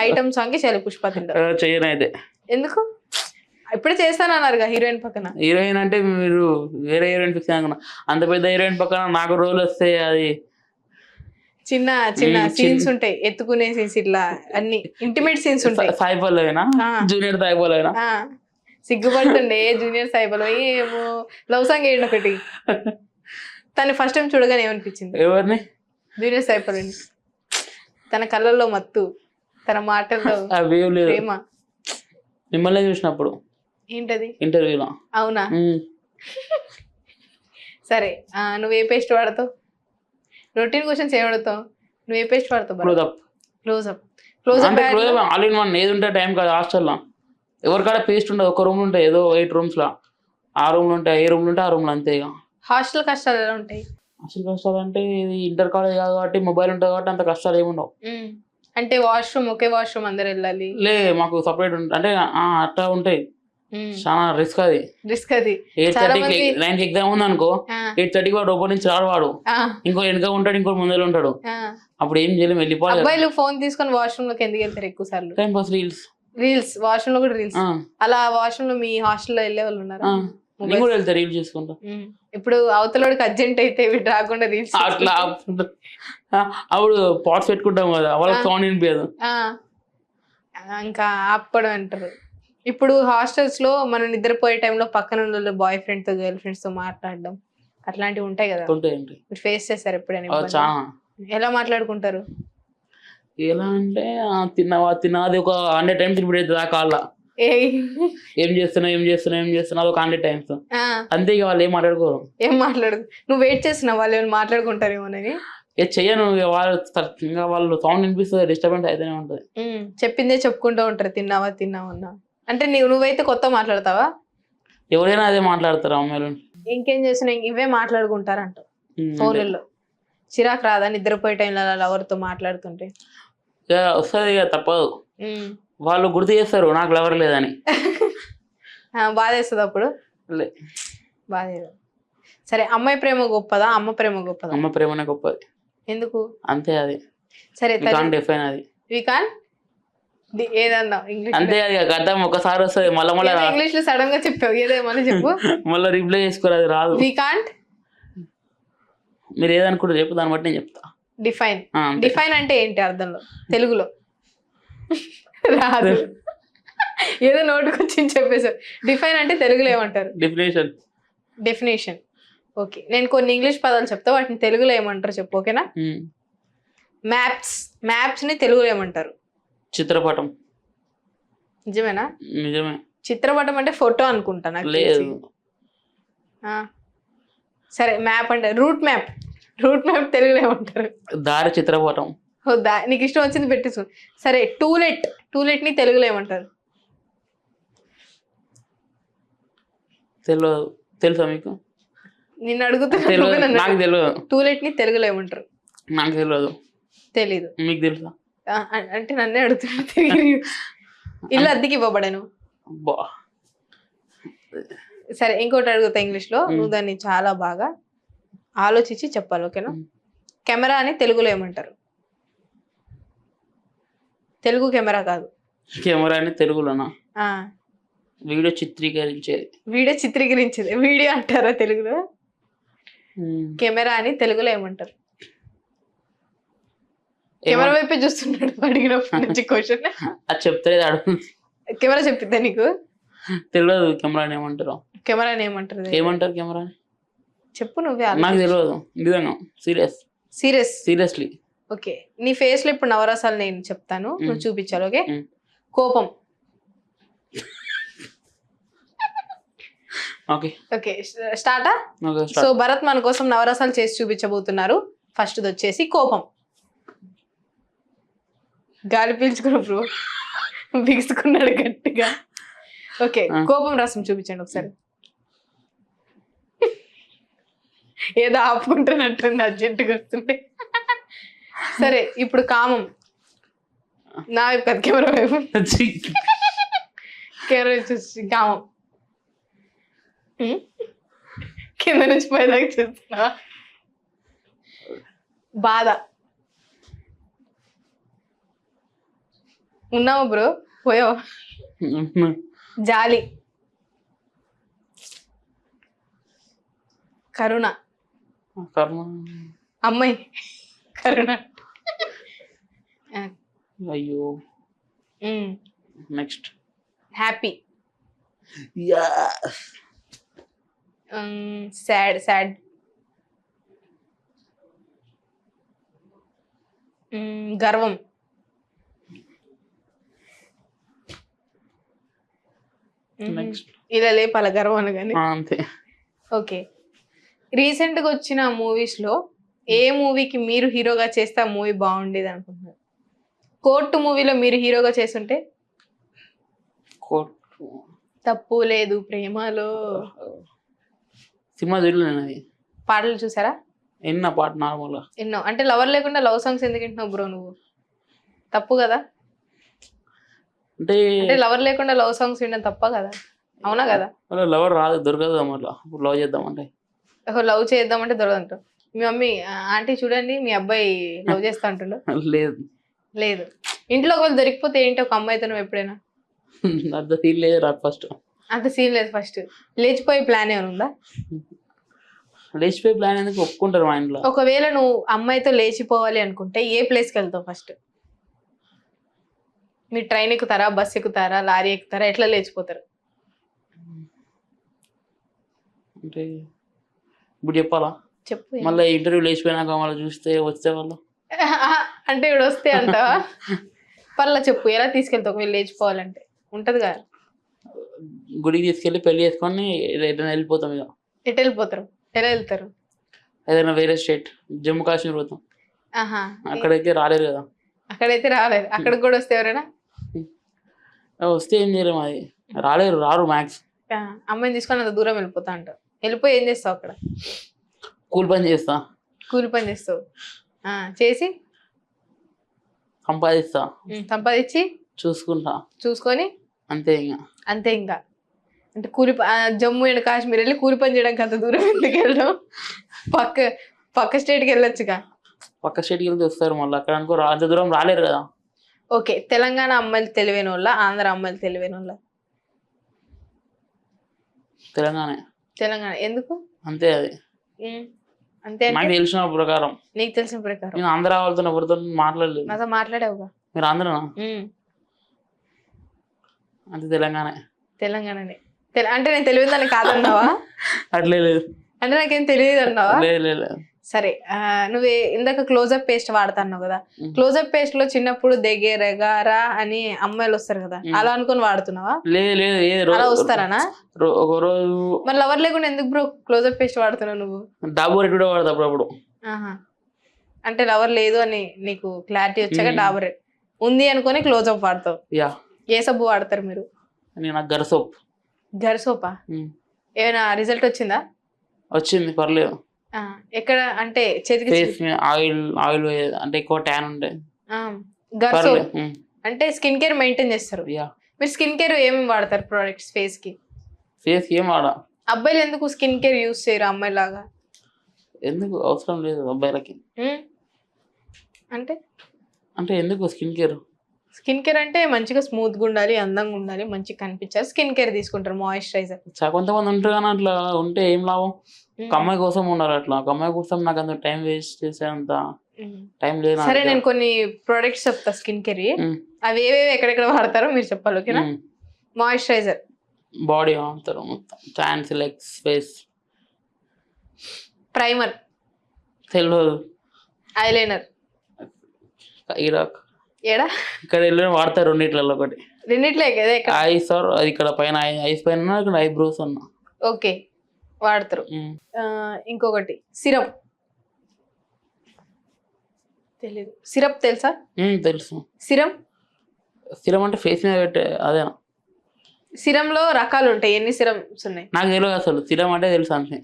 ఐటమ్ సాంగ్ కి చేయాలి పుష్ప 3. చేయనైతే. ఎందుకు? ఇప్పుడే చేస్తానన్నారుగా హీరోయిన్ పక్కన. హీరోయిన్ అంటే మీరు వేరే హీరోయిన్ ఫిక్స్ అనుకున్నా, అంత పెద్ద హీరోయిన్ పక్కన నాకు రోల్ వస్తే అది చిన్న చిన్న సీన్స్ ఉంటాయి, ఎత్తుకునే సీన్స్, ఇట్లా అన్ని ఇంటిమేట్ సీన్స్ ఉంటాయి. సాయి పల్లవినా? జూనియర్ సాయి పల్లవినా? సిగ్గుపడుతుండే జూనియర్ సాయి పల్లవి. ఏమో లవ్ సాంగ్ వేయండి ఒకటి. తను ఫస్ట్ టైం చూడగానే ఏమనిపించింది? ఎవరిని? జూనియర్ సాయి పల్లవిని. తన కళ్ళల్లో మత్తు, తన మాటల్లో ప్రేమ. మిమ్మల్ని చూసినప్పుడు. ఏంటది? ఇంటర్వ్యూలో. అవునా? సరే, నువ్వు ఏ పేస్ట్ వాడతావు? రొటీన్ క్వశ్చన్స్ ఏం వాడతావు? నువ్వు ఏ పేస్ట్ వాడతావు? క్లోజ్అప్. All in one. ఏది ఉంటే టైం కాదు హాస్టల్లో. ఎవరికాడ పేస్ట్ ఉండదు, ఒక రూమ్ ఉంటాయి, ఏదో 8 rooms లా. ఆ రూమ్లు ఉంటాయి, ఏ రూమ్లు ఉంటాయి ఆ రూమ్లో, అంతే. ఇక హాస్టల్ కష్టాలు ఎలా ఉంటాయి? హాస్టల్ కష్టాలు అంటే ఇది ఇంటర్ కాలేజ్ కాదు కాబట్టి, మొబైల్ ఉంటుంది కాబట్టి అంత కష్టాలు ఏముండవు. అంటే వాష్రూమ్ ఒకే వాష్రూమ్ అందరు వెళ్ళాలి? లే, మాకు సపరేట్ అంటే అట్లా ఉంటాయి. చాలా రిస్క్ అది. 8:30కి 9కి ఎగ్జామ్ ఉంది అనుకో, 8:30కి వాడు ఓపెన్ నుంచి రాడు, వాడు ఇంకో వెనక ఉంటాడు, ఇంకో ముందర ఉంటాడు. అప్పుడు ఏం చేయలేము, వెళ్ళిపోవాలి. అబ్బాయిలు ఫోన్ తీసుకొని వాష్రూమ్ లోకి ఎందుకు వెళ్తారు ఎక్కువ సార్లు? Time pass. రీల్స్ వాష్రూమ్ లో కూడా రీల్స్. అలా వాష్రూమ్ లో మీ హాస్టల్లో వెళ్ళే వాళ్ళు ఉన్నారు? నేను కూడా వెళ్తా రీల్ చేసుకుంటా. ఇప్పుడు అవతలోడికి అర్జెంట్ అయితే వీటి రాకుండా రీల్స్ అట్లా అప్పుడు పాట్స్ పెట్టుకుంటాం కదా, వాళ్ళకి సౌండ్ వినిపించదు. ఇంకా ఆపడం అంటారు. ఇప్పుడు హాస్టల్స్ లో మనం నిద్రపోయే టైంలో పక్కన ఉన్న బాయ్ ఫ్రెండ్ తో గర్ల్ ఫ్రెండ్స్ తో మాట్లాడడం అట్లాంటివి ఉంటాయి కదా, ఉంటాయండి. మీరు ఫేస్ చేస్తారు ఎప్పుడైనా? ఇబ్బంది? చాలా. ఎలా మాట్లాడుకుంటారు? ఎలా అంటే తిన్నావా అది ఒక 100 times రిపీట్ అవుతుంది ఆ కాళ్ళ. ఏం చేస్తున్నా అది ఒక 100 times. అంతే, ఇక వాళ్ళు ఏం మాట్లాడుకోరు. ఏం మాట్లాడు, నువ్వు వెయిట్ చేస్తున్నావు వాళ్ళు ఏమైనా మాట్లాడుకుంటారేమోనని? చెయ్యను, వాళ్ళు సౌండ్ వినిపిస్తుంది, డిస్టర్బెన్స్ అయితేనే ఉంటుంది. చెప్పిందే చెప్పుకుంటూ ఉంటారు, తిన్నావా అన్నా. అంటే నువ్వైతే కొత్త మాట్లాడతావా? ఎవరైనా అదే మాట్లాడతారు అమ్మాయిలు. ఇంకేం చేసినా ఇవే మాట్లాడుకుంటారంట ఫోన్లలో. చిరాకు రాదా నిద్రపోయే టైంలో లవర్తో మాట్లాడుతుంటే? వస్తుంది ఇక తప్పదు, వాళ్ళు గుర్తు చేస్తారు నాకు లవర్ లేదని. బాధేస్తుంది అప్పుడు? బాధేది. సరే, అమ్మాయి ప్రేమ గొప్పదా అమ్మ ప్రేమ గొప్పదా? అమ్మ ప్రేమనే గొప్పది. ఎందుకు? అంతే, అది సరే డిఫైన్ అది. ఏదన్నా ఇంగ్లీష్ అంతే, అది అర్థం ఒకసారి వస్తుంది, మళ్ళీ ఇంగ్లీష్ లో సడన్ గా చెప్పావు ఏదేమని చెప్పు. మళ్ళీ రిప్లై చేసుకోరు, అది రాదు. We can't. మీరు ఏదనుకుంటారు చెప్పు, దాన్ని బట్టి నేను చెప్తా. డిఫైన్ అంటే ఏంటి అర్థంలో తెలుగులో? రాదు, ఏదో నోటుకొచ్చి చెప్పేసారు. డిఫైన్ అంటే తెలుగులో ఏమంటారు? డెఫినేషన్. ఓకే, నేను కొన్ని ఇంగ్లీష్ పదాలు చెప్తా, వాటిని తెలుగులో ఏమంటారు చెప్పు, ఓకేనా? మ్యాప్స్ ని తెలుగులో ఏమంటారు? చిత్రపటం. నిజమేనా? నిజమే. చిత్రపటం అంటే ఫోటో అనుకుంటా నాకు లేదు. సరే, మ్యాప్ అంటే రూట్ మ్యాప్ తెలుగులో ఏమంటారు? దారి చిత్రపటం. నీకు ఇష్టం వచ్చింది పెట్టేసు. సరే, టూలెట్ ని తెలుగులో ఏమంటారు? తెలుసా మీకు? నిన్ను అడుగుతున్నా. నాకు తెలియదు. టూలెట్ ని తెలుగులో ఏమంటారు? నాకు తెలియదు. తెలీదు? మీకు తెలుసా? అంటే నన్నే అడుగుతున్నా. ఇల్లు అద్దెకి ఇవ్వబడను. సరే, ఇంకోటి అడుగుతా ఇంగ్లీష్ లో, నువ్వు దాన్ని చాలా బాగా ఆలోచించి చెప్పాలి, ఓకేనా? కెమెరా అని తెలుగులో ఏమంటారు? తెలుగు కెమెరా కాదు. కెమెరా అని తెలుగులోనా? వీడియో చిత్రీకరించేది. వీడియో అంటారా తెలుగులో? కెమెరా అని తెలుగులో ఏమంటారు? కెమెరా వైపే చూస్తున్నాడు అడిగినప్పటి నుంచి క్వశ్చన్. అది చెప్తలేదు, అడుగు. కెమెరా చెప్పిద్దా నీకు? తెలియదు కెమెరా అని ఏమంటారు. ఏమంటారు కెమెరా చెప్పు నువ్వే. నాకు తెలియదు నిజంగా. సీరియస్లీ. ఓకే, నీ ఫేస్ లో ఇప్పుడు నవరసాలు నేను చెప్తాను, నువ్వు చూపించాలి, ఓకే? కోపం. ఓకే, స్టార్టా? సో భరత్ మన కోసం నవరసాలు చేసి చూపించబోతున్నారు. ఫస్ట్ వచ్చేసి కోపం. గాలి పీల్చుకున్న బ్రో బిగుసుకున్నాడు గట్టిగా. ఓకే, కోపం రసం చూపించండి ఒకసారి. ఏదో ఆపుకుంటున్నట్టుంది అర్జెంటుగా వస్తుంటే. సరే, ఇప్పుడు కామం. నా వైపు కదా, కెమెరా వైపు. కెమెరా చూసి కామం. కింద నుంచి పైదాకా చూస్తున్నా. బాధ. ఉన్నావా బ్రో? పోయావా? జాలి. కరుణ. అమ్మాయి కరుణ. అయ్యో. Next happy. సాడ్. గర్వం. ఇలా లేపాల గర్వం అనగానే. అంతే. ఓకే, రీసెంట్ గా వచ్చిన మూవీస్ లో ఏ మూవీకి మీరు హీరోగా చేస్తే ఆ మూవీ బాగుండేది అనుకుంటున్నారు? కోర్టు మూవీలో మీరు హీరోగా చేస్తుంటే? తప్పు లేదు ప్రేమలో. సినిమా చూడలేదు. అది పాటలు చూసారా? ఎన్నో పాట నార్మల్ గా. ఎన్నో అంటే లవర్ లేకుండా లవ్ సాంగ్స్ ఎందుకు వింటున్నావు బ్రో నువ్వు? తప్పు కదా? అంటే లవర్ లేకుండా లవ్ సాంగ్స్ వినడం తప్ప కదా? అవునా కదా? లవర్ రాదు, దొరకదు. మళ్ళీ లవ్ చేద్దామంటే లవ్ చేద్దామంటే దొరకదంట. మీ మమ్మీ ఆంటీ చూడండి మీ అబ్బాయి లవ్ చేస్తా అంటుండ? లేదు. ఇంట్లో ఒకవేళ దొరికిపోతే ఏంటి ఒక అమ్మాయితో నువ్వు ఎప్పుడైనా? ఫీల్ లేదు రాదు ఫస్ట్. అంత సీన్ లేదు. ఫస్ట్ లేచిపోయే ప్లాన్ ఏమైనా ఉందా? లేచిపోయి ప్లాన్ ఎందుకు ఒప్పుకుంటారు మా ఇంట్లో. ఒకవేళ నువ్వు అమ్మాయితో లేచిపోవాలి అనుకుంటే ఏ ప్లేస్కి వెళ్తావు ఫస్ట్? మీరు ట్రైన్ ఎక్కుతారా, బస్ ఎక్కుతారా, లారీ ఎక్కుతారా, ఎట్లా లేచిపోతారు? అంటే ఇప్పుడు చెప్పాలా? చెప్పు. మళ్ళీ ఇంటర్వ్యూ లేచిపోయినాక మళ్ళీ చూస్తే వస్తే వాళ్ళు అంటే ఇప్పుడు వస్తే అంటావా? పర్లా చెప్పు, ఎలా తీసుకెళ్తావు ఒకవేళ లేచిపోవాలంటే? ఉంటది కదా. గుడికి తీసుకెళ్ళి పెళ్లి చేసుకొని ఎటైనా వెళ్ళిపోతాం. ఇక ఎటు వెళ్ళిపోతారు? ఎలా వెళ్తారు? ఏదైనా వేరే స్టేట్, జమ్మూ కాశ్మీర్ పోతాం. ఆహా, అక్కడైతే రాలేరు కదా. అక్కడైతే రాలేదు. అక్కడికి కూడా వస్తే ఎవరైనా వస్తే ఏం చేయలేము, అది రారు మ్యాక్స్. అమ్మాయిని తీసుకొని అంత దూరం వెళ్ళిపోతా అంటావు. వెళ్ళిపోయి ఏం చేస్తావు అక్కడ? కూలి పని చేస్తా. కూలి పని చేస్తావు. చేసి సంపాదిస్తా, సంపాదించి చూసుకొని అంతే. ఇంకా అంతే. ఇంకా అంటే జమ్మూ అండ్ కాశ్మీర్ వెళ్ళి కూలి పని చేయడానికి అంత దూరం ఎందుకు వెళ్ళడం? పక్క స్టేట్కి వెళ్ళొచ్చుగా. పక్క స్టేట్కి వెళ్తే వస్తారు మళ్ళీ. అక్కడ అనుకో అంత దూరం రాలేరు కదా. ఓకే, తెలంగాణ అమ్మాయిలు తెలివైన వాళ్ళ, ఆంధ్ర అమ్మాయిలు తెలివైన వాళ్ళ? తెలంగాణ. ఎందుకు అంతే? అది అంతే నాకు తెలిసిన ప్రకారం. నీకు తెలిసిన ప్రకారం? నేను ఆంధ్ర వాళ్ళతో ఎవరితో మాట్లాడలేదు. నాతో మాట్లాడావుగా. మీరు ఆంధ్రనా? అంతే, తెలంగాణనే. అంటే నేను తెలియదని కాదన్నావా? అట్లే లేదు. అంటే నాకేం తెలియదు అన్నావా? లేదు. సరే, నువ్వు ఇందాక క్లోజప్ పేస్ట్ వాడుతున్నావు కదా. క్లోజప్ పేస్ట్ లో చిన్నప్పుడు దగ్గరగారా అని అమ్మాయిలు వస్తారు కదా, అలా అనుకుని వాడుతున్నావా? లేదు. అలా వస్తారా? ఒక రోజు మరి లవర్ లేకుండా ఎందుకు బ్రో క్లోజప్ పేస్ట్ వాడుతున్నావు నువ్వు? డాబర్ రెడ్ కూడా వాడతా అప్పుడు. అంటే లవర్ లేదు అని నీకు క్లారిటీ వచ్చాక డాబర్ రెడ్ ఉంది అనుకుని క్లోజప్ వాడతావు. ఏ సబ్బు వాడతారు మీరు? నేను గర్ సోపా. ఏమైనా రిజల్ట్ వచ్చిందా? వచ్చింది, పర్లేదు. ఎక్కడ అంటే చేతికి? ఆయిల్ అంటే ఎక్కువ ట్యాన్ ఉండే. గర్ సోప్ అంటే స్కిన్ కేర్ మెయింటైన్ చేస్తారు. మీరు స్కిన్ కేర్ ఏమేమి వాడతారు ప్రొడక్ట్స్ ఫేస్ కి? ఏం వాడా. అబ్బాయిలు ఎందుకు స్కిన్ కేర్ యూజ్ చేయరు అమ్మాయి లాగా? ఎందుకు అవసరం లేదు అబ్బాయిలకి. అంటే ఎందుకు స్కిన్ కేర్? స్కిన్ కేర్ అంటే మంచిగా స్మూత్ గా ఉండాలి, అందంగా ఉండాలి, మంచిగా కనిపించాలి, స్కిన్ కేర్ తీసుకుంటారు, మాయిశ్చరైజర్. కొంతమంది ఉంటారు కానీ అట్లా ఉంటే ఏం లాభం? ఒక అమ్మాయి కోసం ఉన్నారు అట్లా. ఒక అమ్మాయి కోసం నాకు అంత టైం వేస్ట్ చేసేంత టైం లేదు. సరే, నేను కొన్ని ప్రొడక్ట్స్ చెప్తా స్కిన్ కేర్. అవి ఏవేవి ఎక్కడెక్కడ వాడతారో మీరు చెప్పాలి, ఓకేనా? మాయిశ్చరైజర్, బాడీ వాడతారు మొత్తం, హ్యాండ్స్, లెగ్స్, ఫేస్. ప్రైమర్, తెలియదు. ఐలైనర్, ఏడా ఇక్కడ వెళ్ళి వాడతారు రెండిట్లలో. ఒకటి రెండిట్లో ఐస్, అది ఇక్కడ పైన ఐస్ పైన, ఇక్కడ ఐబ్రోస్ అన్న. ఓకే, వాడతారు. ఇంకొకటి సిరం. తెలీదు. సిరప్ తెలుసా? తెలుసు. సిరం అంటే ఫేస్ మీద పెట్టే అదేనా? సిరంలో రకాలు ఉంటాయి. ఎన్ని సిరమ్స్ ఉన్నాయి నాకు తెలియదు అసలు. సిరం అంటే తెలుసు అంతే.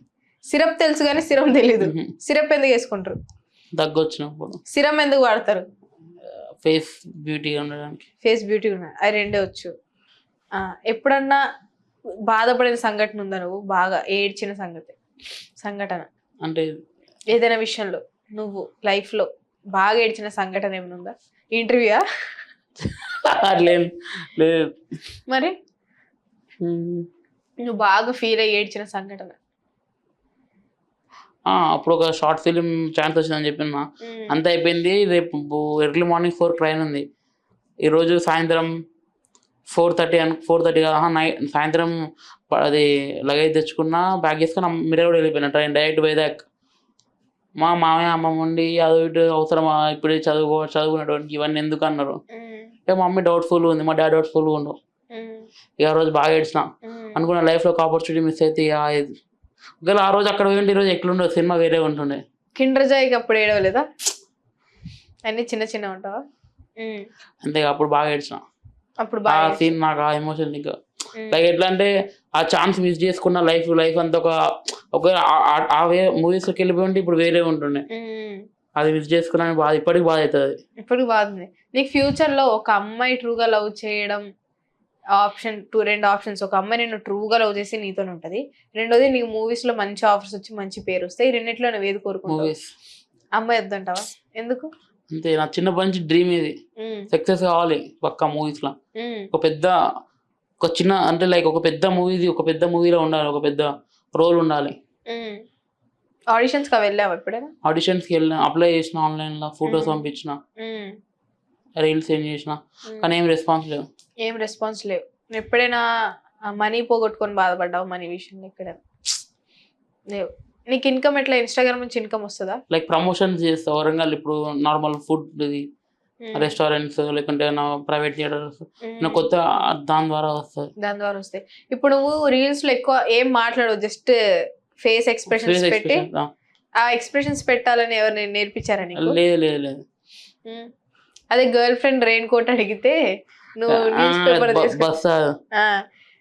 సిరప్ తెలుసు కానీ సిరం తెలీదు. సిరప్ ఎందుకు వేసుకుంటారు? దగ్గు వచ్చినప్పుడు. సిరం ఎందుకు వాడతారు? ఫేస్ బ్యూటీగా ఉండడానికి. ఫేస్ బ్యూటీ ఉన్నాయి, అవి రెండే వచ్చు. ఎప్పుడన్నా బాధపడిన సంఘటన ఉందా? నువ్వు బాగా ఏడ్చిన సంఘటన అంటే ఏదైనా విషయంలో నువ్వు లైఫ్ లో బాగా ఏడ్చిన సంఘటన ఏమైనా ఉందా? ఇంటర్వ్యూయా? లేదు. మరి నువ్వు బాగా ఫీల్ అయ్యి ఏడ్చిన సంఘటన? అప్పుడు ఒక షార్ట్ ఫిలిం ఛాన్స్ వచ్చిందని చెప్పిన, అంత అయిపోయింది. రేపు ఎర్లీ మార్నింగ్ 4 ట్రైన్ ఉంది. ఈరోజు సాయంత్రం 4:30 సాయంత్రం అది లగేజ్ తెచ్చుకున్నా, బ్యాగ్ చేసుకుని మీరే కూడా వెళ్ళిపోయినా ట్రైన్ డైరెక్ట్ వైజాగ్. మా మామయ్య అమ్మమ్మ ఉండి అది ఇటు అవసరమా ఇప్పుడే చదువుకునేటువంటి ఇవన్నీ ఎందుకు అన్నారు. ఇక మా మమ్మీ డౌట్ఫుల్ ఉంది, మా డాడీ డౌట్ఫుల్ ఉండు. ఇక ఆ రోజు బాగా ఏడ్చిన. అనుకున్న లైఫ్లో ఒక ఆపర్చునిటీ మిస్ అయితే ఒకవేళ ఆ రోజు అక్కడ పోయింటే ఈరోజు ఎట్లుండదు, సినిమా వేరే ఉంటుండే. కిండర్ జాయ్కి అప్పుడు ఏడవలేదా? అన్ని చిన్న ఉంటావా? అంతే, అప్పుడు బాగా ఏడ్చిన. అప్పుడు సీన్ నాకు ఆ ఎమోషన్ ఇంకా లైక్ ఎట్లా అంటే ఆ ఛాన్స్ మిస్ చేసుకున్న లైఫ్ అంతా ఒక ఆ మూవీస్లోకి వెళ్ళిపోయి ఉంటే ఇప్పుడు వేరే ఉంటుండే. అది మిస్ చేసుకున్నా బాధ, ఇప్పటికి బాధ అవుతుంది. ఇప్పటికి బాధ ఉంది నీకు. ఫ్యూచర్ లో ఒక అమ్మాయి ట్రూగా లవ్ చేయడం రెండు ఆప్షన్స్. ఒక అమ్మాయి నేను ట్రూగా లవ్ చేసి నీతోనే ఉంటది, రెండోది నీకు మూవీస్ లో మంచి ఆఫర్స్ వచ్చి మంచి పేరు వస్తాయి. రెండిట్లో నువ్వు ఏది కోరుకుంటావు? అమ్మాయి వద్దంటావా? ఎందుకు? అంతే, నా చిన్నప్పటి నుంచి డ్రీమ్ ఇది. సక్సెస్ కావాలి పక్కా మూవీస్ లో. ఒక పెద్ద ఒక చిన్న అంటే లైక్ ఒక పెద్ద మూవీలో ఉండాలి, ఒక పెద్ద రోల్ ఉండాలి. ఆడిషన్స్ కి వెళ్ళావా ఎప్పుడైనా? ఆడిషన్స్కి వెళ్ళిన, అప్లై చేసిన, ఆన్లైన్లో ఫొటోస్ పంపించిన, రీల్స్ ఏం చేసిన, కానీ ఏం రెస్పాన్స్ లేదు. ఏం రెస్పాన్స్ లేవు. ఎప్పుడైనా మనీ పోగొట్టుకొని బాధపడ్డావు మనీ విషయంలో? ఎక్కడైనా లేవు. నీకు ఇన్కమ్ ఎట్లా, ఇన్స్టాగ్రామ్ నుంచి ఇన్కమ్ వస్తుందా? లైక్ ప్రమోషన్స్ చేస్తా వరంగల్, ఇప్పుడు నార్మల్ ఫుడ్ రెస్టారెంట్స్ లేకుంటే ప్రైవేట్ థియేటర్స్ కొత్త దాని ద్వారా వస్తుంది. దాని ద్వారా వస్తాయి. ఇప్పుడు నువ్వు రీల్స్ లో ఎక్కువ ఏం మాట్లాడవు, జస్ట్ ఫేస్ ఎక్స్ప్రెషన్స్ పెట్టి, ఆ ఎక్స్ప్రెషన్స్ పెట్టాలని ఎవరు నేర్పించారా నీకు? లేదు. అదే గర్ల్ ఫ్రెండ్ రెయిన్ కోట్ అడిగితే నువ్వు న్యూస్ పేపర్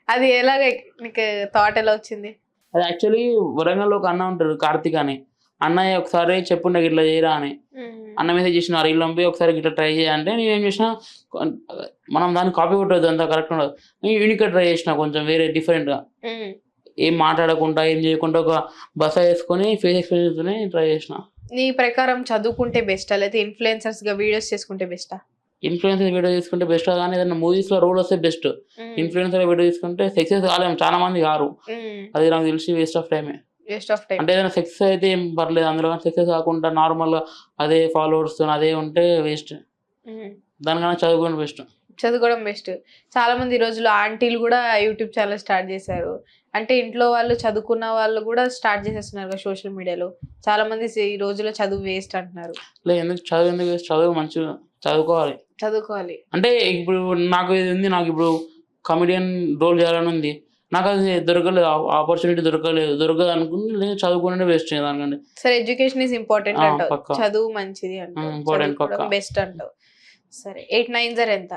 అది ఎలాగ నీకు థాట్ ఎలా వచ్చింది? అది యాక్చువల్లీ వరంగల్లో ఒక అన్న ఉంటాడు కార్తిక్ అని, అన్నయ్య ఒకసారి చెప్పుండే ఇట్లా చేయరా అని, అన్న మెసేజ్ చేసిన రీల్ పంపి ఒకసారి ఇట్లా ట్రై చేయాలంటే నేను ఏం చేసిన, మనం దాన్ని కాపీ కొట్టదు, అంత కరెక్ట్ ఉండదు, నేను యూనిక్గా ట్రై చేసిన, కొంచెం వేరే డిఫరెంట్గా, ఏం మాట్లాడకుండా ఏం చేయకుండా ఒక బస వేసుకొని ఫేస్ ఎక్స్ప్రెషన్తోనే ట్రై చేసిన. నీ ప్రకారం చదువుకుంటే బెస్టా లేదా ఇన్ఫ్లుయెన్సర్స్ గా వీడియోస్ చేసుకుంటే బెస్టా? ఇన్ఫ్లుయెన్సర్ వీడియో తీసుకుంటే బెస్ట్, కానీ ఏదైనా మూవీస్ లో రోల్ వస్తే బెస్ట్. ఇన్ఫ్లుయెన్సర్ వీడియో తీసుకుంటే సక్సెస్ కాలేము, చాలా మంది కారు, అది నాకు తెలిసి వేస్ట్ ఆఫ్ టైమే. అంటే ఏదైనా సక్సెస్ అయితే ఏం పర్లేదు, అందులో సక్సెస్ కాకుండా నార్మల్ అదే ఫాలోవర్స్ అదే ఉంటే వేస్ట్. దానికన్నా చదువుకోవడం బెస్ట్. చదువుకోవడం బెస్ట్. చాలా మంది ఈ రోజుల్లో ఆంటీలు కూడా యూట్యూబ్ ఛానల్ స్టార్ట్ చేశారు. అంటే ఇంట్లో వాళ్ళు చదువుకున్న వాళ్ళు కూడా స్టార్ట్ చేసేస్తున్నారు కదా సోషల్ మీడియాలో. చాలా మంది ఈ రోజుల్లో చదువు వేస్ట్ అంటున్నారు. లేదు, ఎందుకు వేస్ట్? చదువు మంచిగా చదువుకోవాలి. అంటే ఇప్పుడు నాకు ఇది ఉంది, నాకు ఇప్పుడు కమెడియన్ రోల్ చేయాలని ఉంది, నాకు అది దొరకలేదు, ఆపర్చునిటీ దొరకదు అనుకుని నేను చదువుకునే వేస్ట్ దానికండి. సరే, ఎడ్యుకేషన్ ఈజ్ ఇంపార్టెంట్ అంటావు, చదువు మంచిది అంటావు, బెస్ట్ అంటావు. సరే, 8 9 జర్ ఎంత?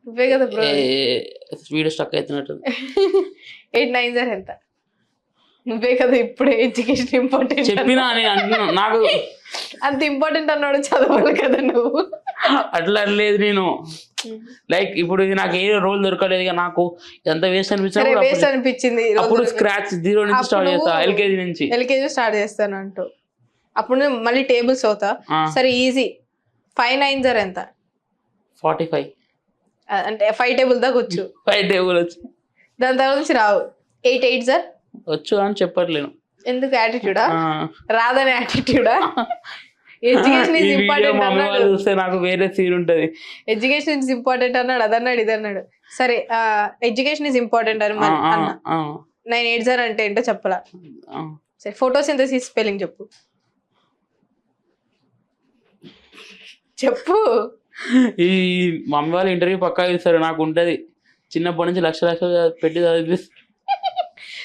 నువ్వే కదా బ్రో వీడియో స్టక్ అవుతున్నట్టు. 8 9 జర్ ఎంత? నువ్వే కదా ఇప్పుడే ఎడ్యుకేషన్ ఇంపార్టెంట్ చెప్పినా నాకు అంత ఇంపార్టెంట్ అన్నాడు, చదవాలి కదా నువ్వు. అట్లా లేదు, నేను లైక్ ఇప్పుడు ఇది నాకు ఏ రోల్ దొరకలేదు, నాకు ఎంత వేస్ట్ అనిపించింది. అప్పుడు స్క్రాచ్ 0 నుంచి స్టార్ట్ చేస్తా, ఎల్కేజీ స్టార్ట్ చేస్తాను అంటూ. అప్పుడు మళ్ళీ టేబుల్స్ అవుతా. సరే, ఈజీ. 5 9 జర్ ఎంత? 45. అంటే 5 టేబుల్ దాకా వచ్చు. 5 టేబుల్ వచ్చు, దాని తర్వాత నుంచి రావు. 8 8 జర్ వచ్చు అని చెప్పట్లేను. ఎందుకు? యాటిట్యూడా? రాదని యాటిట్యూడా? ఎడ్యుకేషన్ ఈజ్ ఇంపార్టెంట్ అన్నాడు, చూస్తే నాకు వేరే సీన్ ఉంటది. ఎడ్యుకేషన్ ఈజ్ ఇంపార్టెంట్ అన్నాడు, అదన్నాడు ఇదన్నాడు. సరే, ఎడ్యుకేషన్ ఈజ్ ఇంపార్టెంట్ అని అన్నా. 9 8 జర్ అంటే ఏంటో చెప్పలా. సరే, ఫోటోసింథసిస్ స్పెల్లింగ్ చెప్పు. ఈ మమ్మీ వాళ్ళ ఇంటర్వ్యూ పక్కా ఇస్తారు, నాకు ఉంటది, చిన్నప్పటి నుంచి లక్షలు పెట్టి చదివిస్తారు.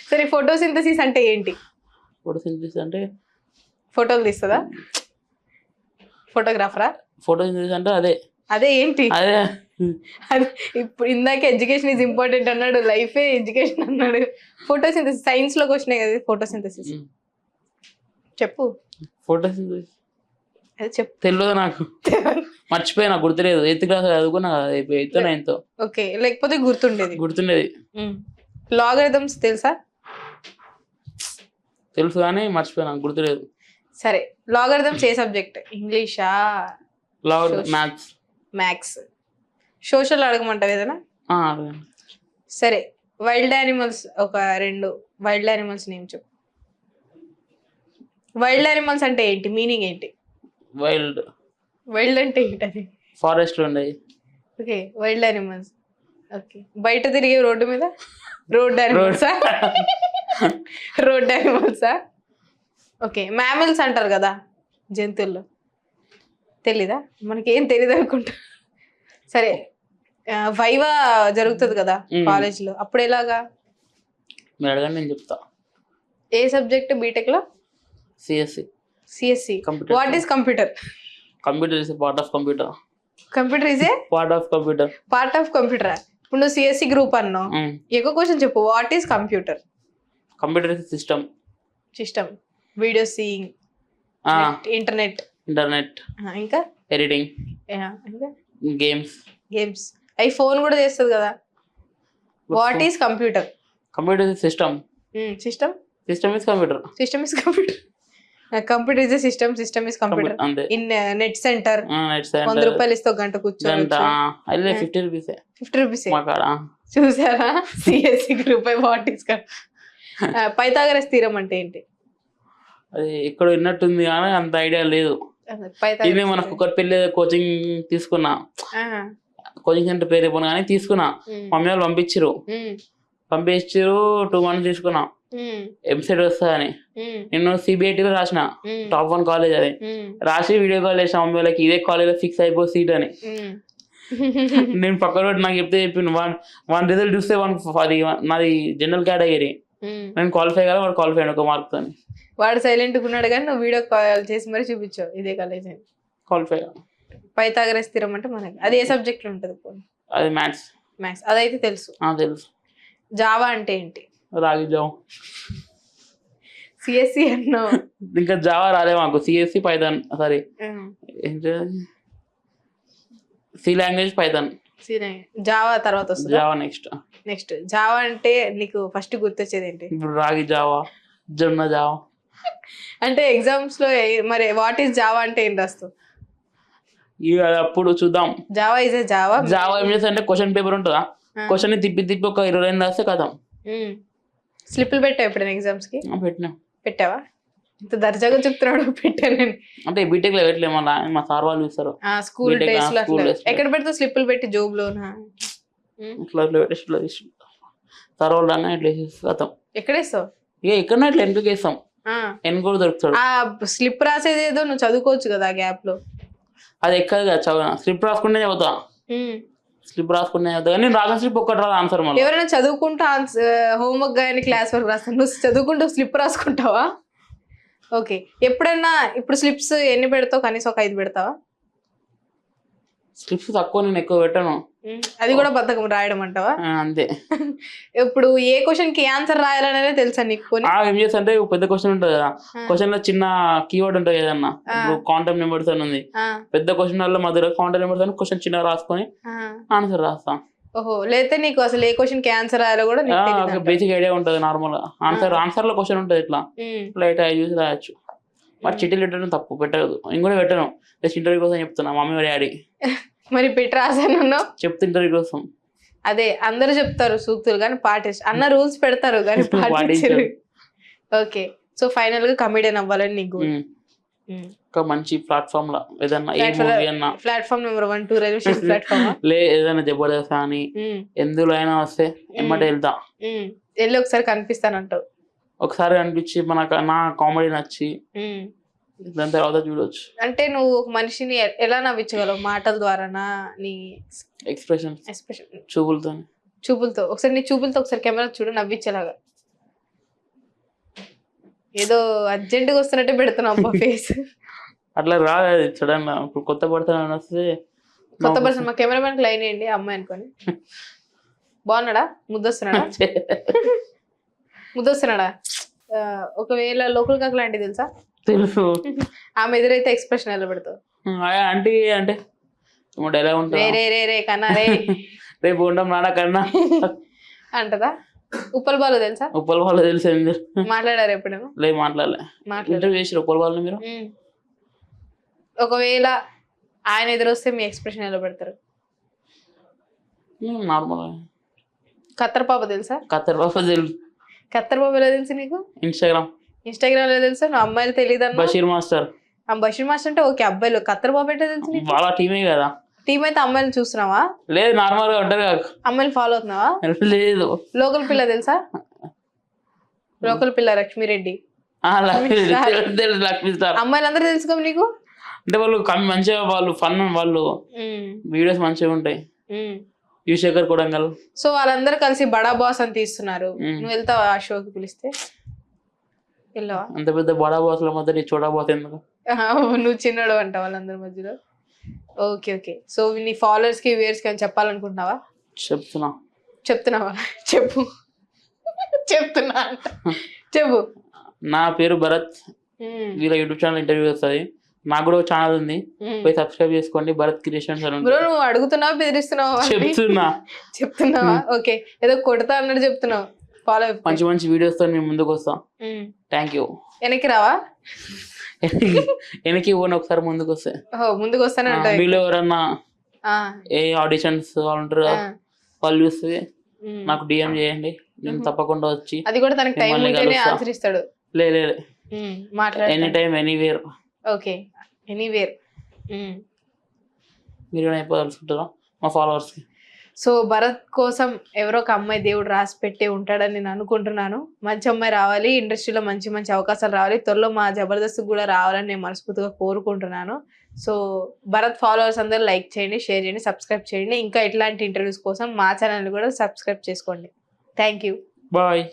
సరే, ఫోటోసింథసిస్ అంటే ఏంటి? ఫోటోసింథసిస్ అంటే ఫోటోలు తీస్తుందా? ఫోటోగ్రాఫరా? ఫోటోసింథసిస్ అంటే అదే ఏంటి? అదే ఇప్పుడు ఇందాక ఎడ్యుకేషన్ ఈజ్ ఇంపార్టెంట్ అన్నాడు, లైఫే ఎడ్యుకేషన్ అన్నాడు. ఫోటోసింథసిస్ సైన్స్ లోకి వచ్చినాయి కదా ఫోటోసింథసిస్. చెప్పు. ఫోటోసింథసిస్ అది చెప్పు. తెలియదు నాకు, మర్చిపోయినా, గుర్తులేదు. 8th క్లాస్ చదువుకున్నా కదా, 8th 9th. ఓకే, లేకపోతే గుర్తుండేది. లాగరిథమ్స్ తెలుసా? తెలుసు కానీ మర్చిపోయినా, గుర్తులేదు. సరే, లాగరిథమ్స్ ఏ సబ్జెక్ట్? ఇంగ్లీషా? మ్యాథ్స్. సోషల్ అడగమంటావు ఏదైనా? సరే, వైల్డ్ యానిమల్స్ ఒక 2 వైల్డ్ యానిమల్స్ నేమ్ చెప్పు. వైల్డ్ యానిమల్స్ అంటే ఏంటి, మీనింగ్ ఏంటి? వైల్డ్ అంటే ఏంటది? ఫారెస్ట్ లో ఉండేది. Okay, wild animals. ఓకే, బయట తిరిగే రోడ్డు మీద రోడ్ యానిమల్సా? రోడ్ యానిమల్సా? ఓకే, మ్యామిల్స్ అంటారు కదా జంతువుల్లో, తెలీదా? మనకేం తెలీదు అనుకుంటా. సరే, వైవా జరుగుతుంది కదా కాలేజ్లో, అప్పుడు ఎలాగా? మీరు అడగండి, నేను చెప్తా. ఏ సబ్జెక్ట్ బీటెక్ లో? CSC. What is computer? Computer is part of computer. Computer is a part of computer. Part of computer. ఇప్పుడు నువ్వు సిఎస్సి గ్రూప్ అన్నావు, ఎక్కువ క్వశ్చన్ చెప్పు. What is computer? Computer is system. Video seeing, internet, ఇంకా editing, ఇంకా games. అవి phone కూడా చేస్తుంది కదా. What is computer? Computer is system. System is computer. Computer is system, system is computer. అంతే. ఇన్ నెట్ సెంటర్ నెట్ 100 రూపాయలు ఇస్తే ఒక గంట కూర్చోవచ్చు. గంట అదే 50 రూపీసే 50 రూపీస్ మా కాడ. చూసారా? సిఎస్సికి రూపాయి వాట్ ఇస్ పైథాగరస్ థీరం అంటే ఏంటి? అది ఎక్కడ విన్నట్టుంది కానీ అంత ఐడియా లేదు. ఇది మనకు ఒక పెళ్లి కోచింగ్ తీసుకున్నా, కోచింగ్ సెంటర్ పేరు చెప్పను కానీ తీసుకున్నా. మమ్మీ వాళ్ళు పంపించారు 2 months తీసుకున్నా ఎంసెట్ వస్తుందని. నేను సిబిఐటీలో రాసిన టాప్ 1 కాలేజ్ అది రాసి వీడియో కాల్ చేసిన మమ్మీ వాళ్ళకి, ఇదే కాలేజ్ లో ఫిక్స్ అయిపో సీట్ అని. నేను పక్కన నాకు చెప్పిన వన్ రిజల్ట్ చూస్తే అది నాది జనరల్ కేటగిరీ, నేను క్వాలిఫై కదా, వాడు క్వాలిఫై అయ్యాను 1 మార్క్ తోని. వాడు సైలెంట్ ఉన్నాడు కానీ నువ్వు వీడియో కాల్ చేసి మరి చూపించావు ఇదే కాలేజ్ అని. క్వాలిఫై. పైథాగరస్ థీరం అంటే మనకి అది ఏ సబ్జెక్ట్ లో ఉంటుంది? అది మ్యాథ్స్. అదైతే తెలుసు. తెలుసు. జావా అంటే ఏంటి? రాగి జావా. సిఎస్సి అన్నావు ఇంకా జావా రాలే మాకు. CSC Python, sorry C language Python. Java తర్వాత వస్తుంది. Java next. జావా అంటే నీకు ఫస్ట్ గుర్తొచ్చేది ఏంటి? ఇప్పుడు రాగి జావా, జొన్న జావా. అంటే ఎగ్జామ్స్ లో మరి వాట్ ఈస్ జావా అంటే ఏం రాస్తావు? ఇక అప్పుడు చూద్దాం. Java is Java. జావా ఏం చేస్తా అంటే క్వశ్చన్ పేపర్ ఉంటుందా, క్వశ్చన్ ని తిప్పి ఒక 20 లైన్లు రాస్తే కథం. స్లిప్లు పెట్టావు ఎప్పుడైనా ఎగ్జామ్స్ కి? పెట్టావా? ఇంత దర్జాగా చెప్తున్నాడు పెట్టానని. అంటే బీటెక్ లో పెట్టలే, మా సార్ వాళ్ళు చూస్తారు. స్కూల్ డేస్ లో ఎక్కడ పెడతావు స్లిప్లు పెట్టి? జోబ్ లోనా? ఇట్లా తీసి సార్ వాళ్ళు రాగానే ఇట్లా వేసేసి కథం. ఎక్కడేస్తావు? ఇక ఎక్కడ ఇట్లా వెనుకకి వేస్తాం, వెనుక కూడా దొరుకుతాడు. ఆ స్లిప్ రాసేది ఏదో నువ్వు చదువుకోవచ్చు కదా గ్యాప్ లో. అది ఎక్కదు కదా చదువు. స్లిప్ రాసుకుంటే చదువుతా, స్లిప్ రాసుకుంటే చదువుతా కానీ నేను రాసిన స్లిప్ ఒక్కటి రాదు ఆన్సర్. మళ్ళీ ఎవరైనా చదువుకుంటా హోంవర్క్ కానీ క్లాస్ వర్క్ రాస్తాను, నువ్వు చదువుకుంటూ స్లిప్ రాసుకుంటావా? ఓకే. ఎప్పుడన్నా ఇప్పుడు స్లిప్స్ ఎన్ని పెడతావు? కనీసం ఒక 5 పెడతావా? స్లిప్స్ తక్కువ, నేను ఎక్కువ పెట్టాను. అది కూడా బద్ధకం రాయడం అంటావా? అంతే. ఇప్పుడు ఏ క్వశ్చన్ కి ఆన్సర్ రాయాలనేది తెలుసా నీకు? ఏం చేస్తా అంటే పెద్ద క్వశ్చన్ ఉంటుంది కదా, క్వశ్చన్ లో చిన్న కీవర్డ్ ఉంటుంది ఏదన్నా, క్వాంటమ్ నెంబర్స్ అని ఉంది, పెద్ద క్వశ్చన్ వల్ల మధ్యలో క్వాంటమ్ నెంబర్స్ అని క్వశ్చన్ చిన్నగా రాసుకొని ఆన్సర్ రాస్తా. ఓహో, లేకపోతే నీకు అసలు ఏ క్వశ్చన్ కి ఆన్సర్ రాయాలో కూడా బేసిక్ ఐడియా ఉంటుంది. నార్మల్ గా ఆన్సర్ లో క్వశ్చన్ ఉంటుంది, ఇట్లా లైట్ చూసి రాయొచ్చు. బట్ చిట్టీలు పెట్టడం తప్పు, పెట్టదు. నేను కూడా పెట్టను, జస్ట్ ఇంటర్వ్యూ కోసం చెప్తున్నా. మమ్మీ డాడీ మరి పెట్టి రాసాను చెప్తే ఇంటర్వ్యూ కోసం. అదే అందరూ చెప్తారు సూక్తులు కానీ అన్న రూల్స్ పెడతారు కానీ పాటించరు. ఓకే. సో ఫైనల్ గా కమెడియన్ అవ్వాలని నీకు ఒక మంచి ప్లాట్ఫామ్ లో ఏదన్నా ఏ మూవీ అన్నా, platform number 1 2 railway station platform లే ఏదైనా జబర్దస్త్ అని ఎందులో అయినా వస్తే ఎమ్మటే వెళ్తా, వెళ్ళి ఒకసారి కనిపిస్తానంటావు. ఒకసారి కనిపించి నా కామెడీ నచ్చి దాని తర్వాత చూడొచ్చు. అంటే నువ్వు ఒక మనిషిని ఎలా నవ్వించగలవు? మాటల ద్వారానా? నీ ఎక్స్ప్రెషన్ చూపులతో ఒకసారి నీ చూపులతో ఒకసారి కెమెరా చూడు, నవ్వించేలాగా. ఏదో అర్జెంట్ గా వస్తున్నట్టే పెడుతున్నావు ఫేస్. అట్లా రాదు సడన్ గా. ఇప్పుడు కొత్త పర్సన్ వస్తే కొత్త పర్సన్ మా కెమెరామెన్ లైన్ వేయండి అమ్మాయి అనుకోని. బాగున్నాడా? ముద్దొస్తున్నాడా? ఒకవేళ లోకల్ కాకు లాంటివి తెలుసా? తెలుసు. ఆమె ఎదురైతే ఎక్స్ప్రెషన్ ఎలా పెడతావు? అంటే అంటే ఎలా ఉంటుంది? రే రే రే కన్నా రే రేపు ఉంటాం నాన్న కన్నా అంటదా? ఉప్పల్ బాలు తెలుసా? ఉప్పల్ బాలు తెలుసు. మాట్లాడారు ఎప్పుడేమో? లేదు మాట్లాడలే. ఇంటర్వ్యూ చేసారు ఉప్పల్ బాలు మీరు? ఒకవేళ ఆయన ఎదురొస్తే మీ ఎక్స్ప్రెషన్ ఎలా పెడతారు? నార్మల్. కత్తర్ పాప తెలుసా? కత్తర్ పాప తెలుసు. కత్తర్ పాప ఎలా తెలుసు నీకు? ఇన్స్టాగ్రామ్ లో తెలుసా? నువ్వు అమ్మాయిలు తెలియదు అన్న. బషీర్ మాస్టర్. బషీర్ మాస్టర్ అంటే ఓకే, అబ్బాయిలు. కత్తర్ పాప అంటే తెలుసు నీకు? వాళ్ళ టీమే కదా. టీమ్ అయితే అమ్మాయిలు చూస్తున్నావా? లేదు, నార్మల్ గా ఉంటారు కదా. అమ్మాయిలు ఫాలో అవుతున్నావా? లేదు. లోకల్ పిల్ల తెలుసా? లోకల్ పిల్ల లక్ష్మీరెడ్డి. అమ్మాయిలు అందరూ తెలుసు కదా నీకు? అంటే వాళ్ళు మంచిగా, వాళ్ళు ఫన్, వాళ్ళు వీడియోస్ మంచిగా ఉంటాయి. యుశేఖర్ కొడంగల్. సో వాళ్ళందరూ కలిసి బడా బాస్ అని తీస్తున్నారు. నువ్వు వెళ్తావా ఆ షోకి పిలిస్తే? వెళ్ళవా? అంత పెద్ద బడా బాస్ లో మధ్య చోటా బాస్ ఎందుకు? నువ్వు చిన్నడు అంట వాళ్ళందరి మధ్యలో. Okay okay. సో నీ ఫాలోవర్స్ కి వ్యూయర్స్ కి చెప్పాలనుకుంటున్నావా? చెప్తున్నావా? చెప్తున్నా అంట. చెప్పు. నా పేరు భరత్. వీళ్ళ యూట్యూబ్ ఛానల్ ఇంటర్వ్యూ వస్తుంది. నాకు కూడా ఛానల్ ఉంది, పోయి సబ్స్క్రైబ్ చేసుకోండి. భరత్ క్రియేషన్స్ అని. నువ్వు అడుగుతున్నావా బెదిరిస్తున్నావా? చెప్తున్నావా? ఓకే, ఏదో కొడతా అన్నట్టు చెప్తున్నావు. ఫాలో మంచి మంచి వీడియోస్తో నేను ముందుకు వస్తాం. Thank you. వెనక్కి రావా? వెనక్కి పోను ఒకసారి ముందుకు వస్తే. ముందుకు వస్తానే ఉంటాయి. మీలో ఎవరన్నా ఏ ఆడిషన్స్ వాళ్ళు ఉంటారు కదా, వాళ్ళు చూస్తే నాకు డిఎం చేయండి, నేను తప్పకుండా వచ్చి అది కూడా తనకి టైం ఉంటేనే ఆన్సర్ ఇస్తాడు. లే మాట్లాడు any time anywhere. Okay, anywhere. మీరు అయిపోదలుచుకుంటారా మా ఫాలోవర్స్ కి? సో భరత్ కోసం ఎవరో ఒక అమ్మాయి దేవుడు రాసి పెట్టే ఉంటాడని నేను అనుకుంటున్నాను. మంచి అమ్మాయి రావాలి, ఇండస్ట్రీలో మంచి మంచి అవకాశాలు రావాలి, త్వరలో మా జబర్దస్త్ కూడా రావాలని నేను మనస్ఫూర్తిగా కోరుకుంటున్నాను. సో భరత్ ఫాలోవర్స్ అందరూ లైక్ చేయండి, షేర్ చేయండి, సబ్స్క్రైబ్ చేయండి. ఇంకా ఇట్లాంటి ఇంటర్వ్యూస్ కోసం మా ఛానల్ కూడా సబ్స్క్రైబ్ చేసుకోండి. Thank you. బాయ్.